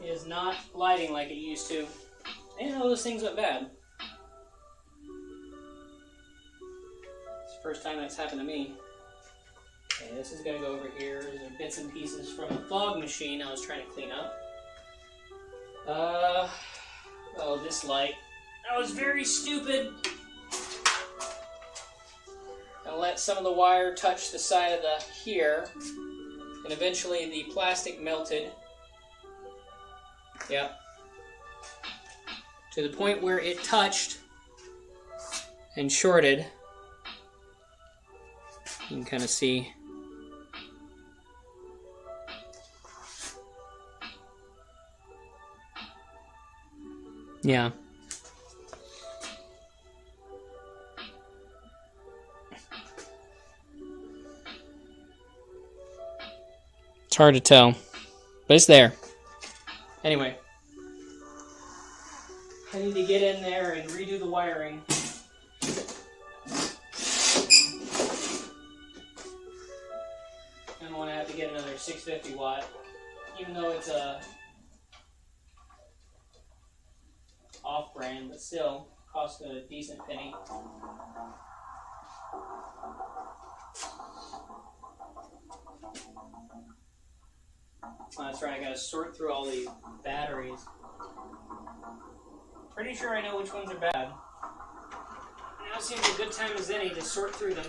it is not lighting like it used to. I didn't know those things went bad. First time that's happened to me. Okay, this is gonna go over here. These are bits and pieces from a fog machine I was trying to clean up. Oh, this light. I was very stupid. I let some of the wire touch the side of the here, and eventually the plastic melted. Yep. To the point where it touched and shorted. You can kind of see. Yeah. It's hard to tell, but it's there. Anyway, I need to get in there and redo the wiring. I don't want to have to get another 650 watt, even though it's a off-brand, but still costs a decent penny. Oh, that's right, I gotta sort through all these batteries. Pretty sure I know which ones are bad. Now seems a good time as any to sort through them.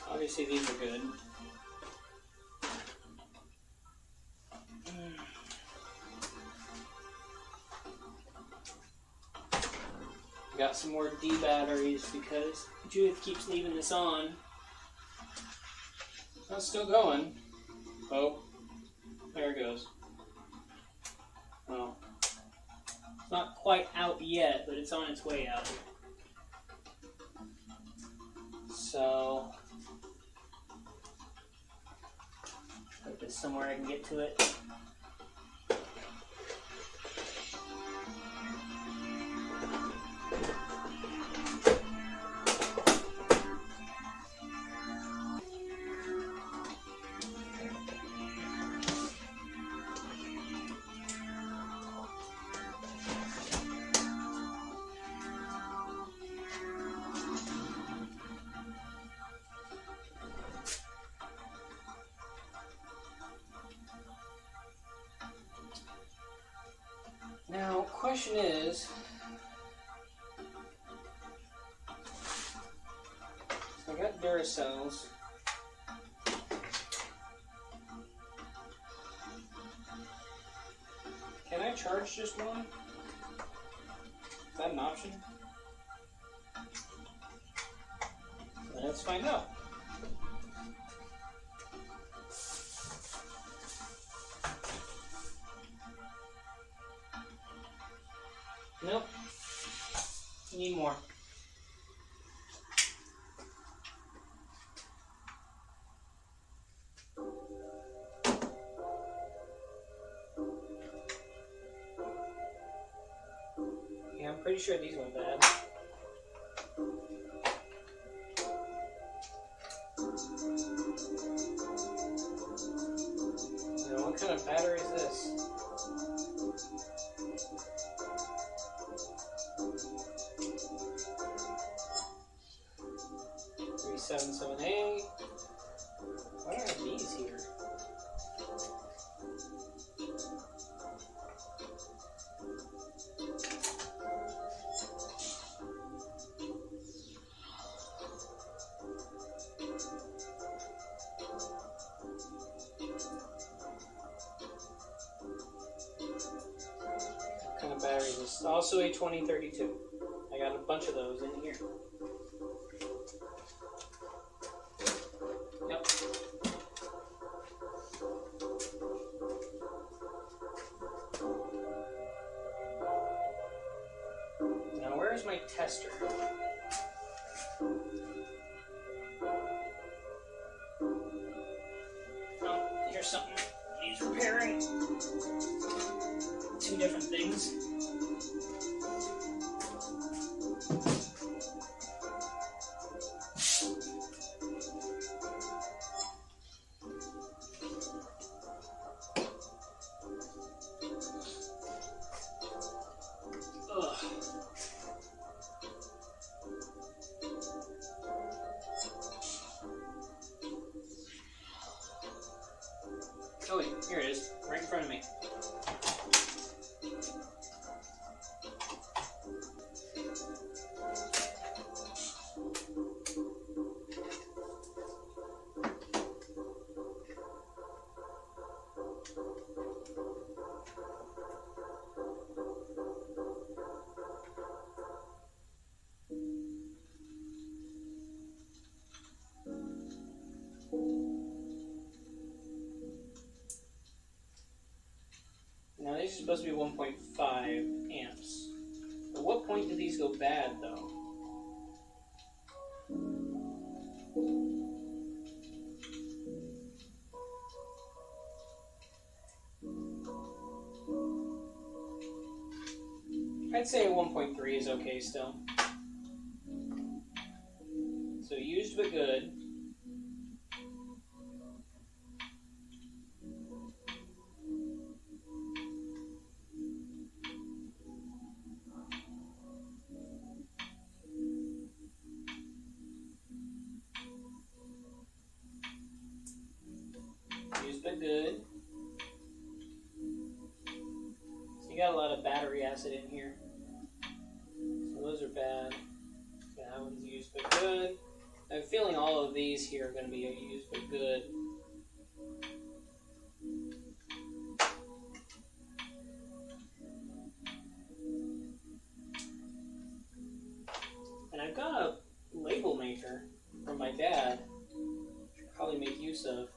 Obviously these are good. Got some more D batteries because Judith keeps leaving this on. Oh, it's still going. Oh, there it goes. Oh. It's not quite out yet, but it's on its way out. So, put this somewhere I can get to it. Now, question is, so I got Duracells. Can I charge just one? Is that an option? Let's find out. Nope. Need more. Yeah, I'm pretty sure these went bad. Now, what kind of battery is this? 377A. Why do I have these here? What kind of battery is this? Also a 2032. I got a bunch of those in here. Yep. Now where's my tester? Oh, here's something needs repairing. Two different things. Ugh. Oh wait, here it is, right in front of me. Now these are supposed to be 1.5 amps. At what point do these go bad though? I'd say 1.3 is okay still. So used but good. Used but good. So you got a lot of battery acid in here. So those are bad. Yeah, that one's used but good. I'm feeling all of these here are going to be used but good. And I've got a label maker from my dad. Should probably make use of.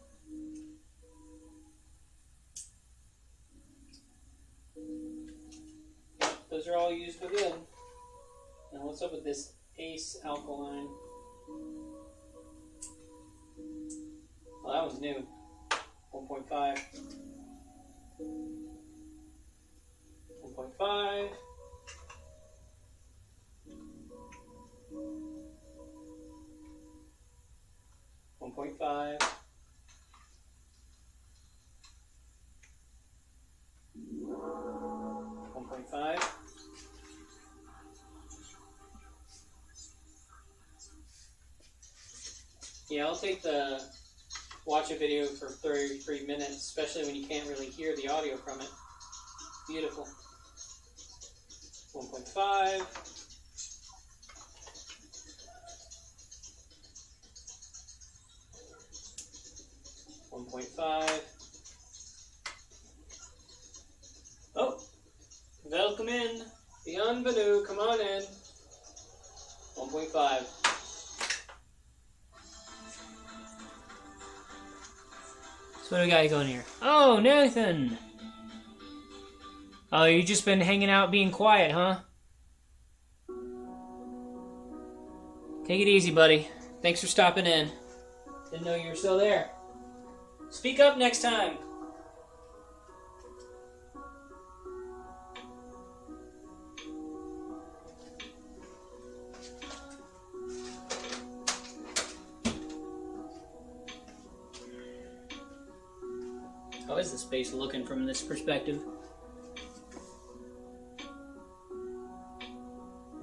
Those are all used but good. Now what's up with this Ace alkaline? Well, that one's new. 1.5. 1.5. 1.5. 1.5. Yeah, I'll take the watch a video for 33 minutes, especially when you can't really hear the audio from it. Beautiful. 1.5. 1.5. Oh, welcome in. Beyond Banu, come on in. 1.5. So what do we got going here? Oh, Nathan! Oh, you just been hanging out being quiet, huh? Take it easy, buddy. Thanks for stopping in. Didn't know you were still there. Speak up next time. How is the space looking from this perspective?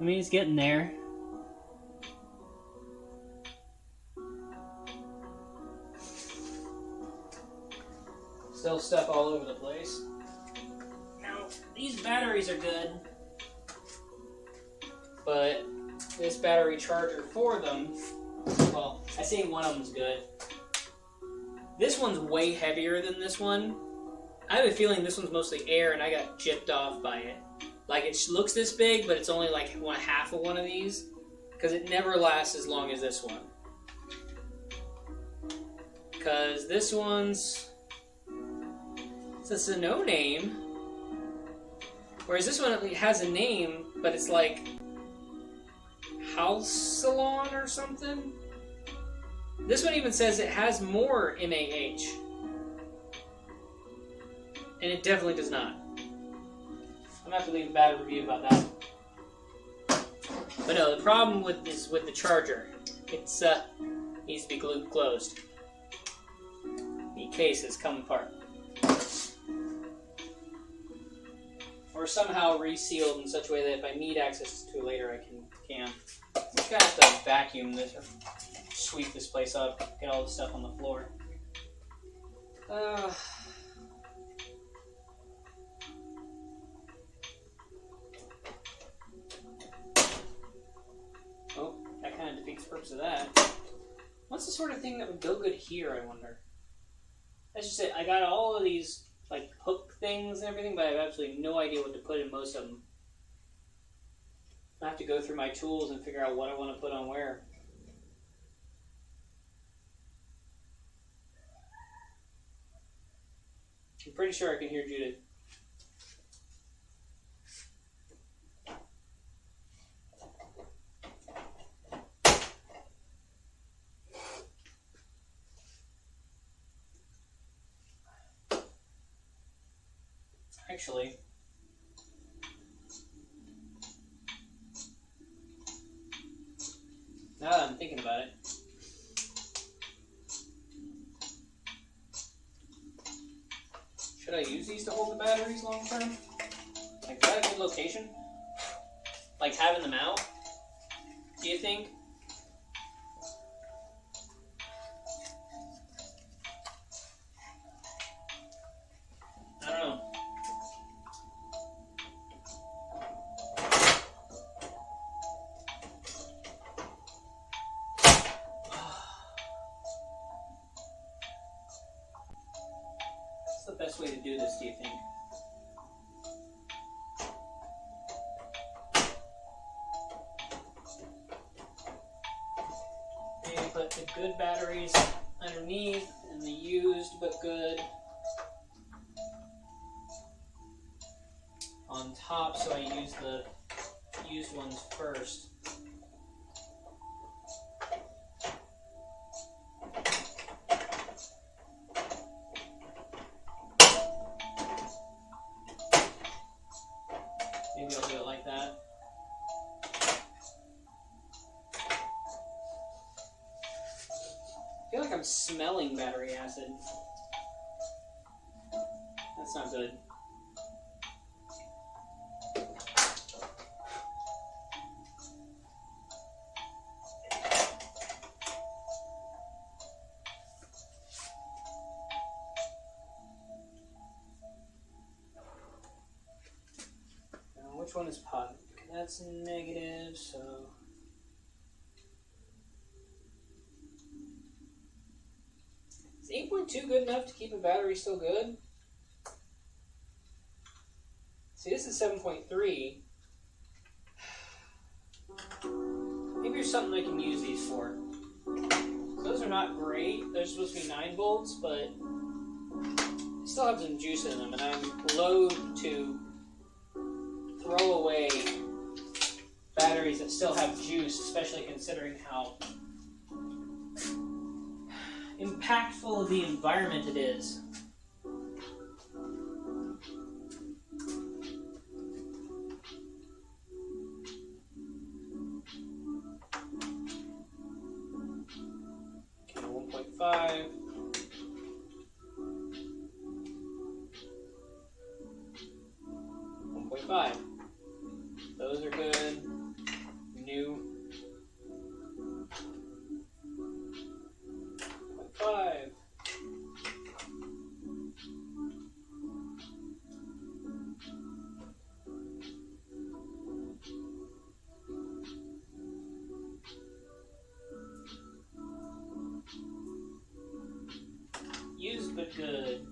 I mean, it's getting there. Still stuff all over the place. Now, these batteries are good, but this battery charger for them, well, I say one of them's good. This one's way heavier than this one. I have a feeling this one's mostly air and I got gypped off by it. Like, it looks this big, but it's only like half of one of these, because it never lasts as long as this one. Because this one's... it's a no name. Whereas this one has a name, but it's like House Salon or something. This one even says it has more MAH. And it definitely does not. I'm gonna have to leave a bad review about that. But no, the problem with the charger. It's needs to be glued closed. The case has come apart. Or somehow resealed in such a way that if I need access to it later, I can. I'm just gonna have to vacuum this or sweep this place up, get all the stuff on the floor. Oh, that kind of defeats the purpose of that. What's the sort of thing that would go good here, I wonder? That's just it. I got all of these like hook things and everything, but I have absolutely no idea what to put in most of them. I have to go through my tools and figure out what I want to put on where. I'm pretty sure I can hear Judith. Actually, thinking about it. Should I use these to hold the batteries long term? Like, is that a good location? Like, having them out? Do you think? I don't know. What's the best way to do this, do you think? Maybe put the good batteries underneath and the used but good on top, so I use the used ones first. Maybe I'll do it like that. I feel like I'm smelling battery acid. That's not good. Which one is positive? That's negative, so... Is 8.2 good enough to keep a battery still good? See, this is 7.3. Maybe there's something I can use these for. Those are not great. They're supposed to be 9 volts, but they still have some juice in them, and I'm loath to throw away batteries that still have juice, especially considering how impactful of the environment it is. Okay, 1.5. 1.5. Those are good. New. 0.5. Used but good.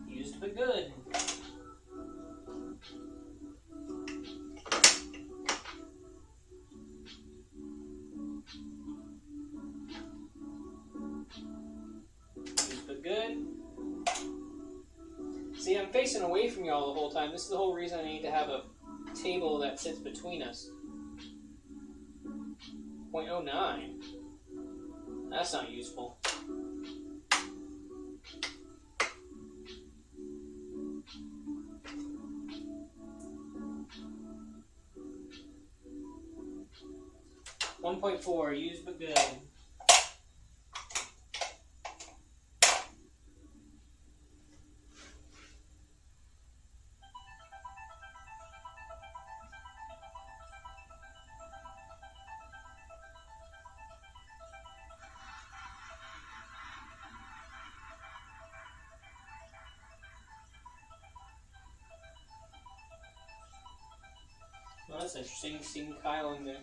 Used but good. Used but good. See, I'm facing away from y'all the whole time. This is the whole reason I need to have a table that sits between us. 0.09. That's not useful. .4, used but good. Well, that's interesting. Seeing Kyle in the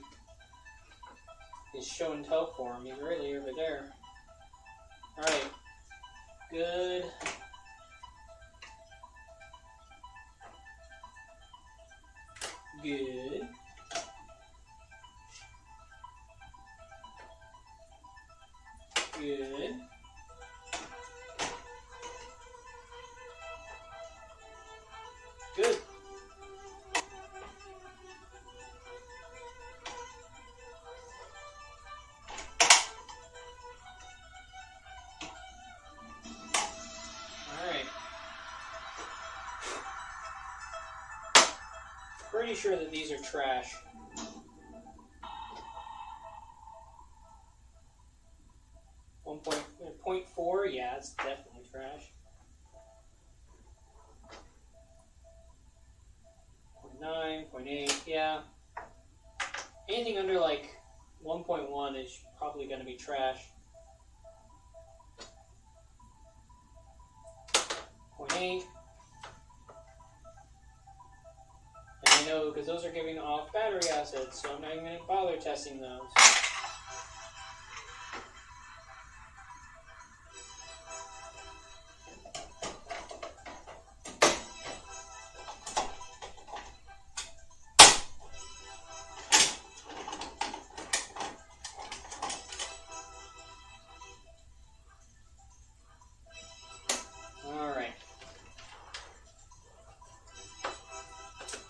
his show and tell form. He's really over there. Alright. Good. Good. Good. Good. pretty sure that these are trash. Point 4, yeah, it's definitely trash. 0.9, 0.8, yeah. Anything under like 1.1 is probably going to be trash. 0.8. And I know because those are giving off battery acids, so I'm not even going to bother testing those.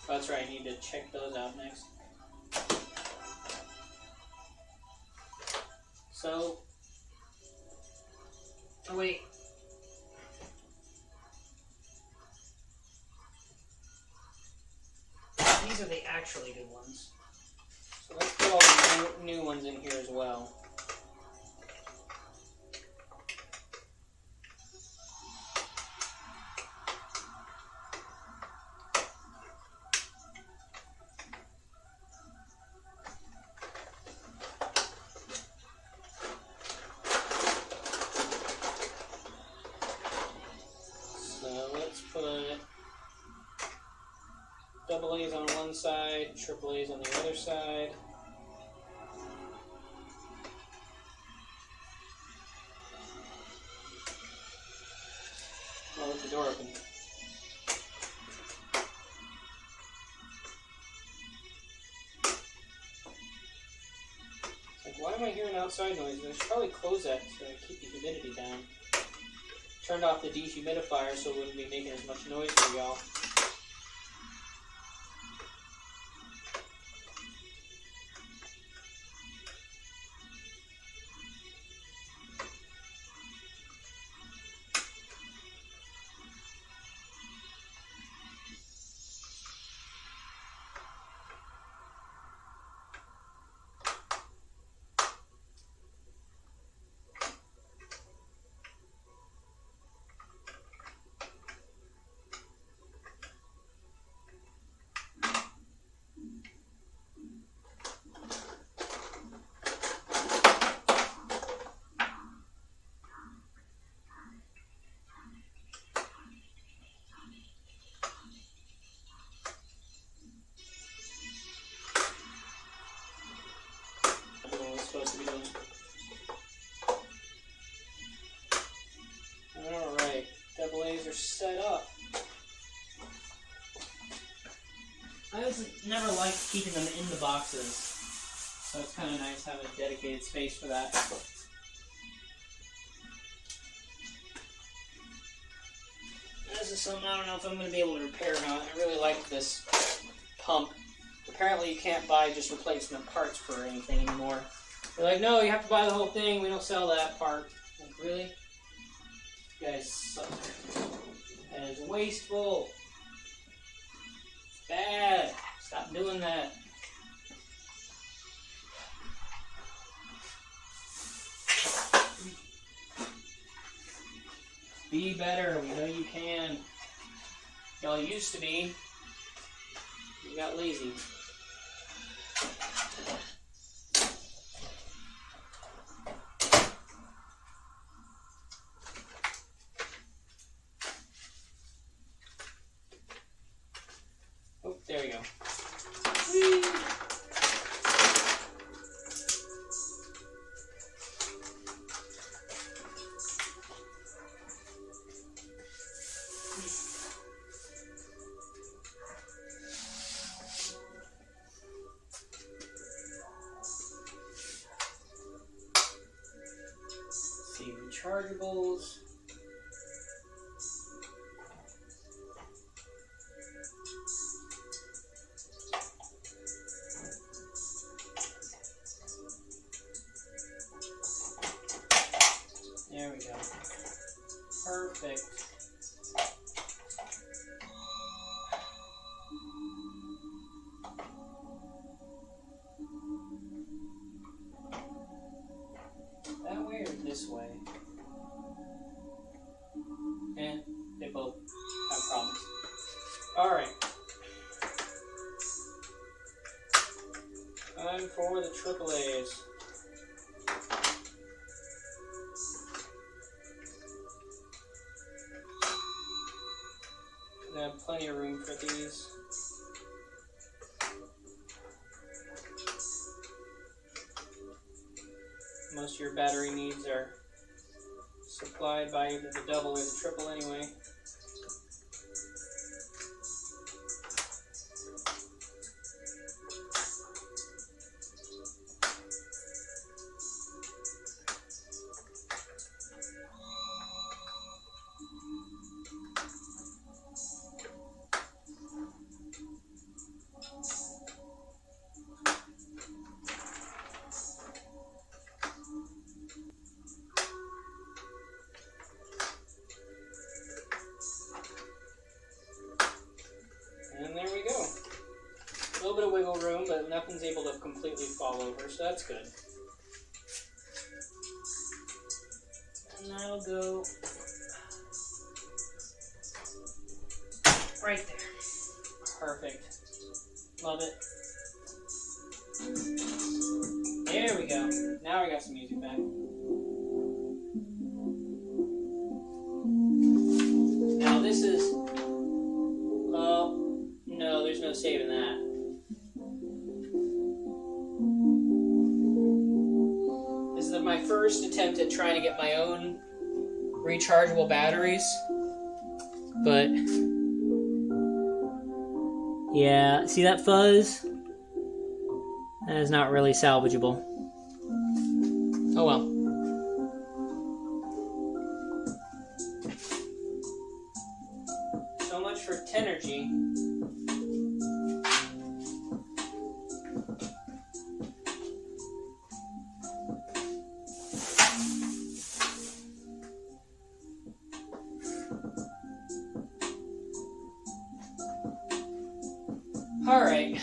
That's right, I need to check those out next. So, oh wait. These are the actually good ones. So let's put all the new ones in here as well. Double A's on one side, triple A's on the other side. Oh, let the door open. It's like, why am I hearing outside noise? I should probably close that to keep the humidity down. Turned off the dehumidifier so it wouldn't be making as much noise for y'all. Supposed to be doing. Alright, double A's are set up. I just never liked keeping them in the boxes, so it's kind of nice having a dedicated space for that. This is something I don't know if I'm going to be able to repair or not. I really like this pump. Apparently you can't buy just replacement parts for anything anymore. They're like, no, you have to buy the whole thing. We don't sell that part. Like, really? You guys suck. That is wasteful. Bad. Stop doing that. Be better. We know you can. Y'all used to be. You got lazy. Oh, there you go. Whee! See rechargeables. There we go. Perfect. Time for the AAAs. I have plenty of room for these. Most of your battery needs are supplied by either the double or the triple anyway. And there we go. A little bit of wiggle room, but nothing's able to completely fall over, so that's good. And that'll go right there. Perfect. Love it. There we go. Now we got some music back. Now this is... no, there's no saving that. This is my first attempt at trying to get my own rechargeable batteries. But... yeah, see that fuzz? That is not really salvageable. Oh well. So much for Tenergy. Alright.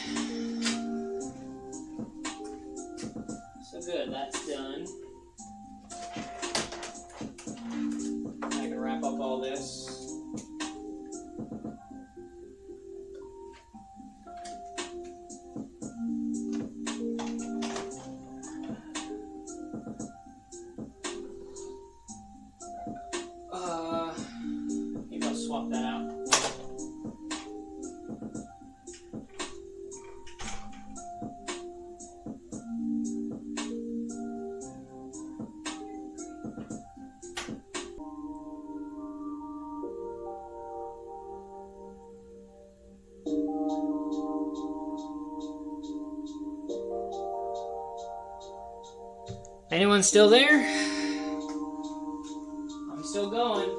So good, that's done. I can wrap up all this. Maybe I'll swap that out. Anyone still there? I'm still going.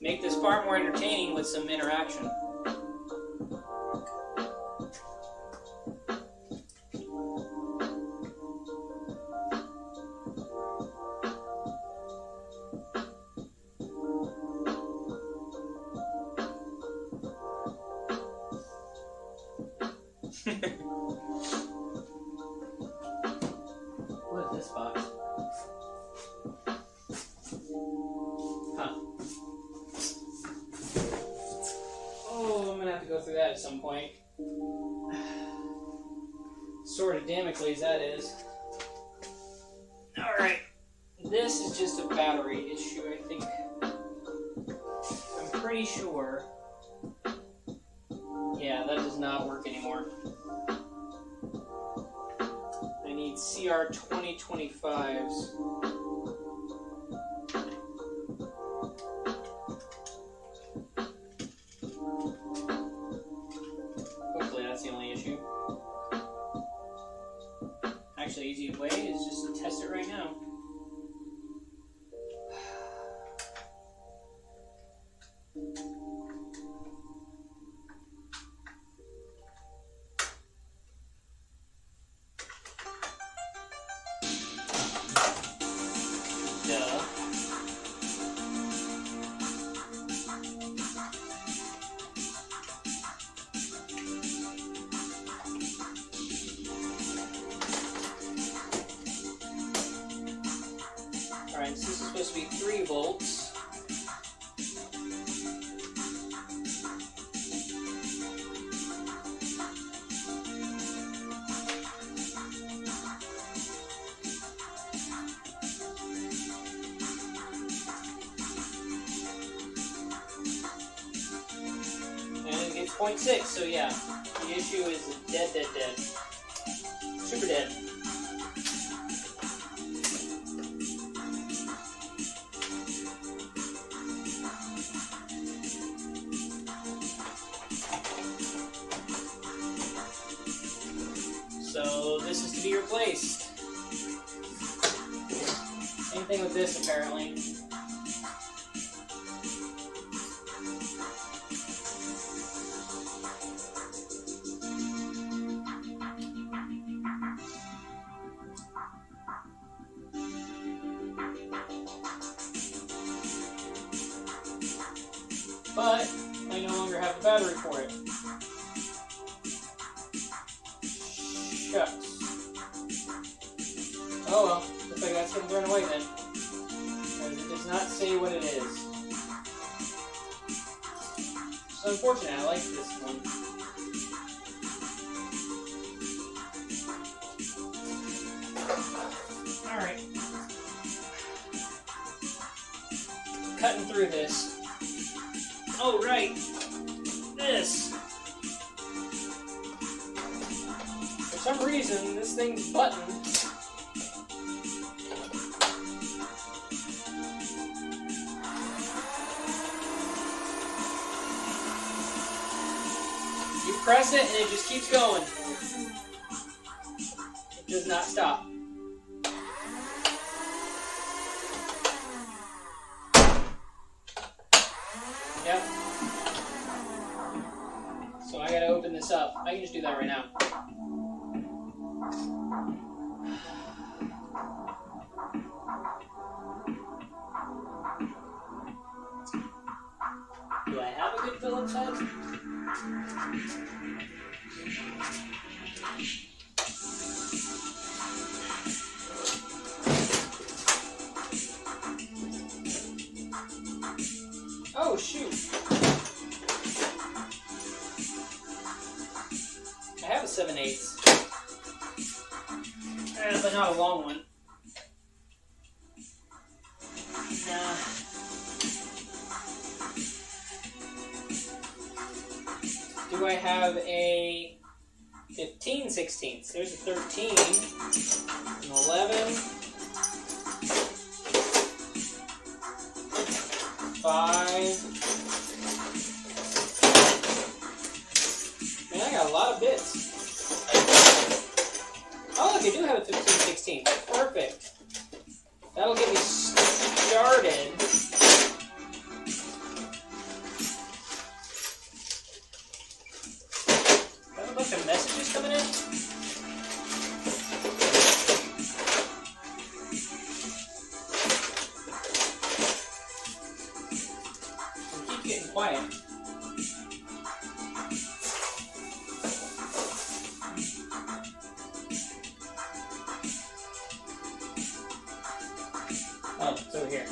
Make this part more entertaining with some interaction. What is this box? Huh. Oh, I'm gonna have to go through that at some point. Sword of Damocles, that is. Alright. This is just a battery issue, I think. I'm pretty sure. Yeah, that does not work anymore. I need CR 2025s. Hopefully that's the only issue. Actually, easy way is just to test it right now. Alright, so this is supposed to be 3 volts. 0.6, so yeah, the issue is dead. Super dead. So this is to be replaced. Same thing with this, apparently. But I no longer have the battery for it. Shucks. Oh well, looks like that's getting thrown away then. Because it does not say what it is. It's unfortunate, I like this one. Alright. Cutting through this. Oh, right. This. For some reason, this thing's button. You press it and it just keeps going. It does not stop. Yep. So I gotta open this up. I can just do that right now. Do I have a good Phillips head? Oh, shoot. I have a 7/8, but not a long one. Nah. Do I have a 15/16? There's a 13, an 11, 5. Man, I got a lot of bits. Oh, look, I do have a 15/16. Perfect. That'll get me started. Do I have a bunch of messages coming in? It keeps getting quiet. Oh, it's over here.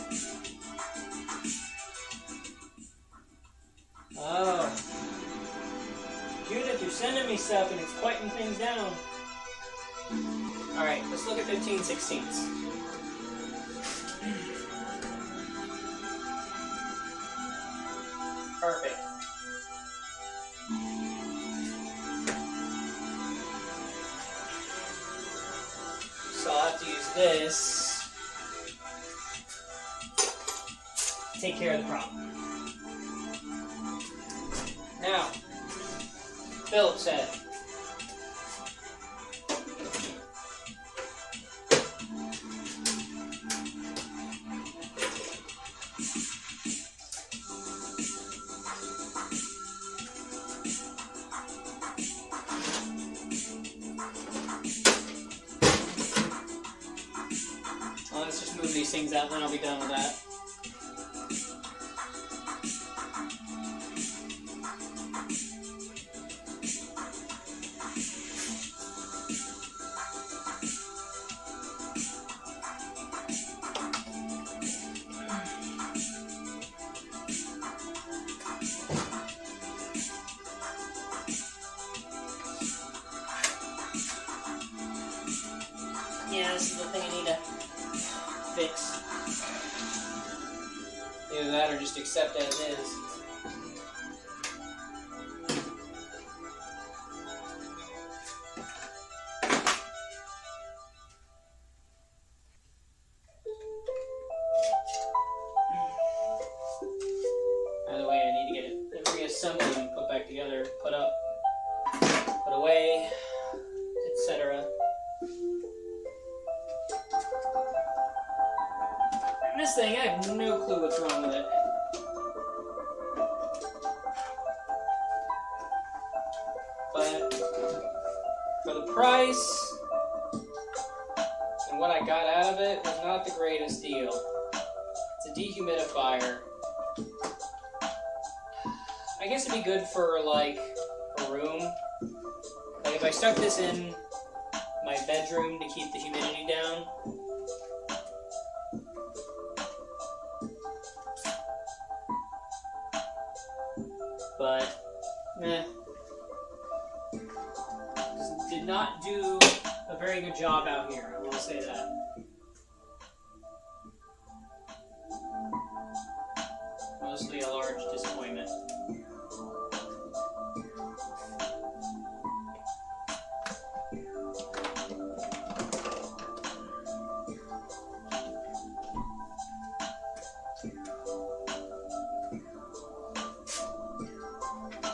Oh. Judith, you're sending me stuff and it's quieting things down. Alright, let's look at 15/16. Perfect. So I'll have to use this. Take care of the problem. Now, Phillips head. Well, let's just move these things out and then I'll be done with that. Yeah, this is the thing I need to fix. Either that or just accept as is. away, etc. And this thing, I have no clue what's wrong with it. But for the price and what I got out of it was not the greatest deal. It's a dehumidifier. I guess it'd be good for like a room. Like if I stuck this in my bedroom to keep the humidity down. But, did not do a very good job out here, I will say that. Mostly a large disappointment.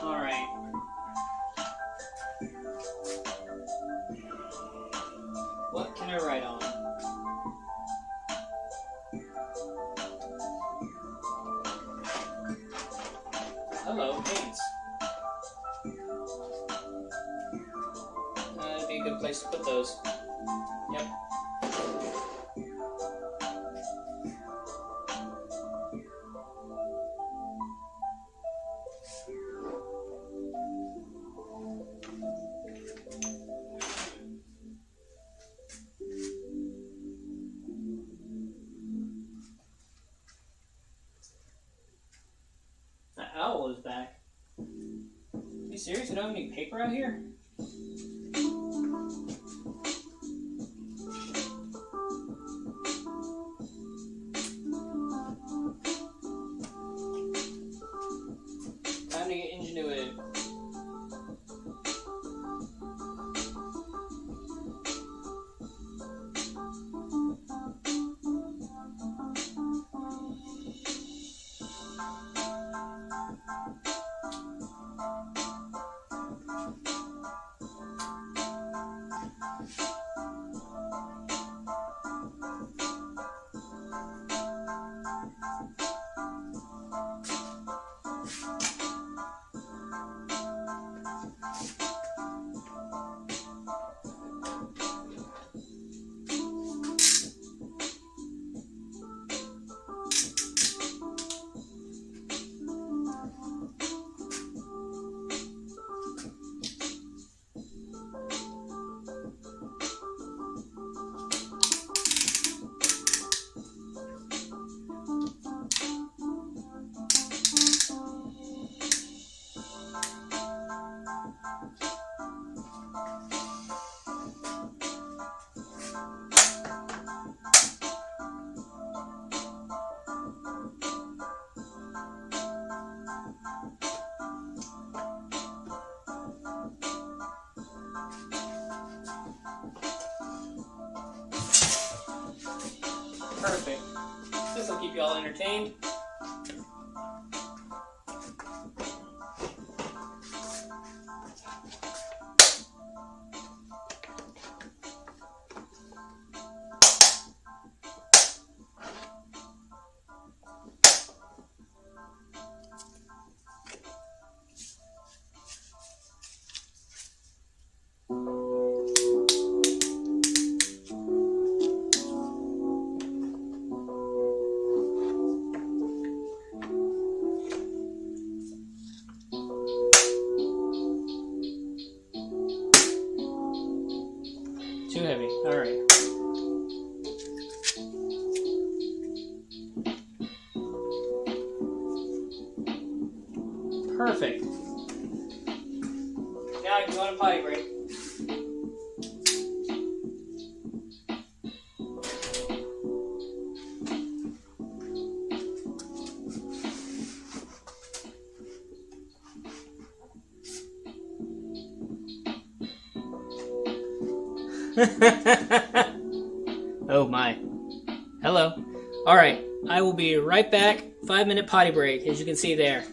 Alright. What can I write on? Hello, paints. That'd be a good place to put those. Yep. That owl is back. Are you serious? You don't have any paper out here? Time to get ingenuity. Perfect. This will keep you all entertained. Too heavy. Alright. Perfect. Now I can go on a potty break. Oh my. Hello. Alright, I will be right back. 5-minute potty break, as you can see there.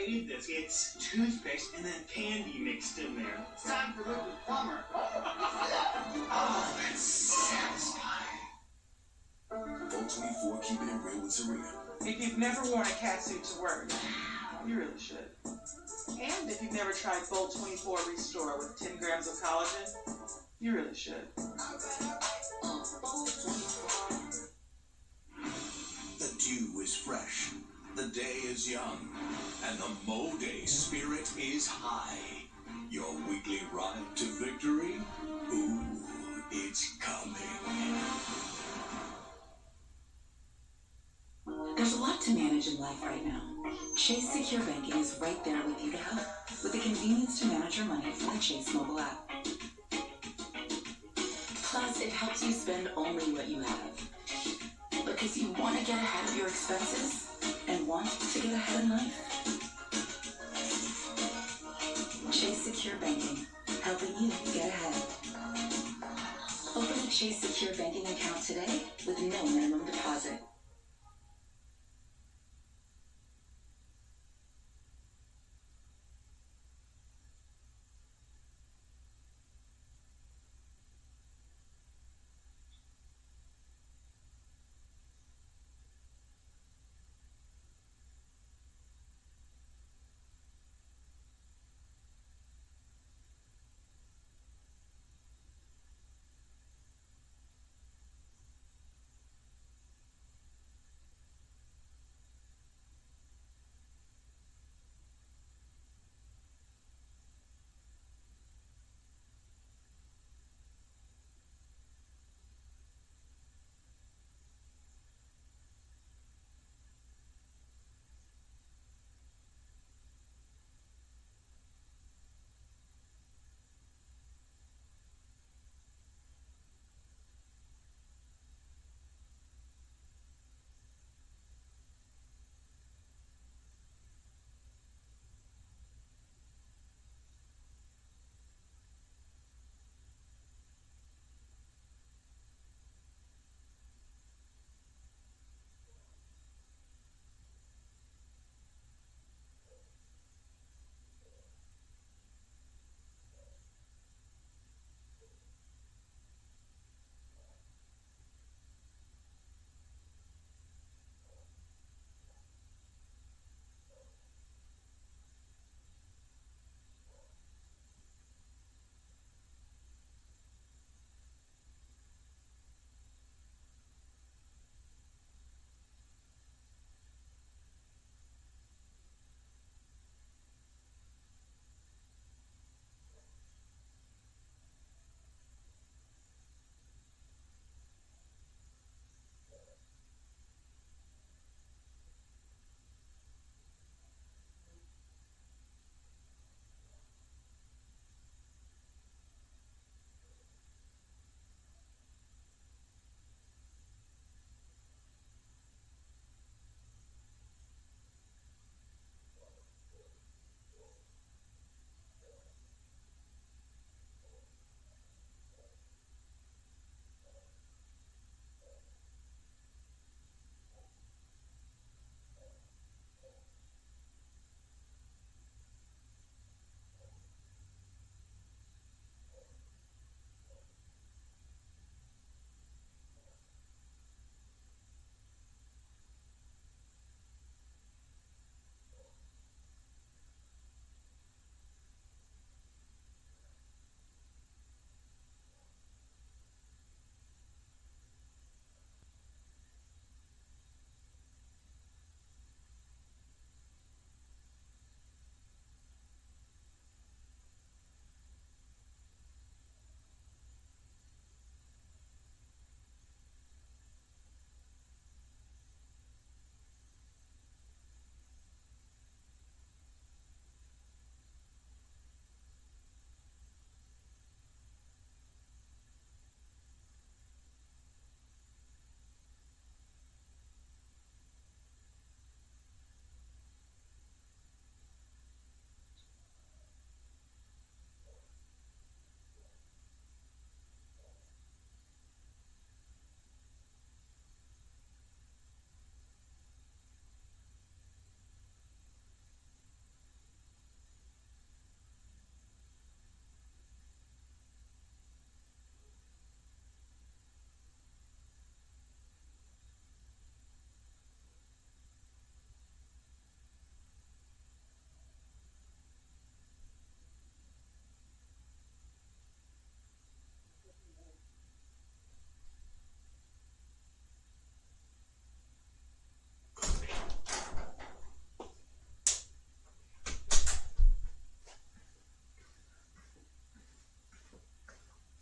eat this. It's toothpaste and then candy mixed in there. It's time for liquid plumber. Oh, that's satisfying. Bolt 24, keeping it real with Serena. If you've never worn a cat suit to work, you really should. And if you've never tried Bolt 24 Restore with 10 grams of collagen, you really should. The dew is fresh, the day is young, and the Mo Day spirit is high. Your weekly ride to victory? Ooh, it's coming. There's a lot to manage in life right now. Chase Secure Banking is right there with you to help, with the convenience to manage your money through the Chase mobile app. Plus, it helps you spend only what you have. Because you want to get ahead of your expenses and want to get ahead in life. Chase Secure Banking, helping you get ahead. Open a Chase Secure Banking account today with no minimum deposit.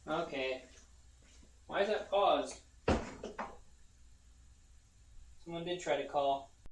Okay. Why is that paused? Someone did try to call.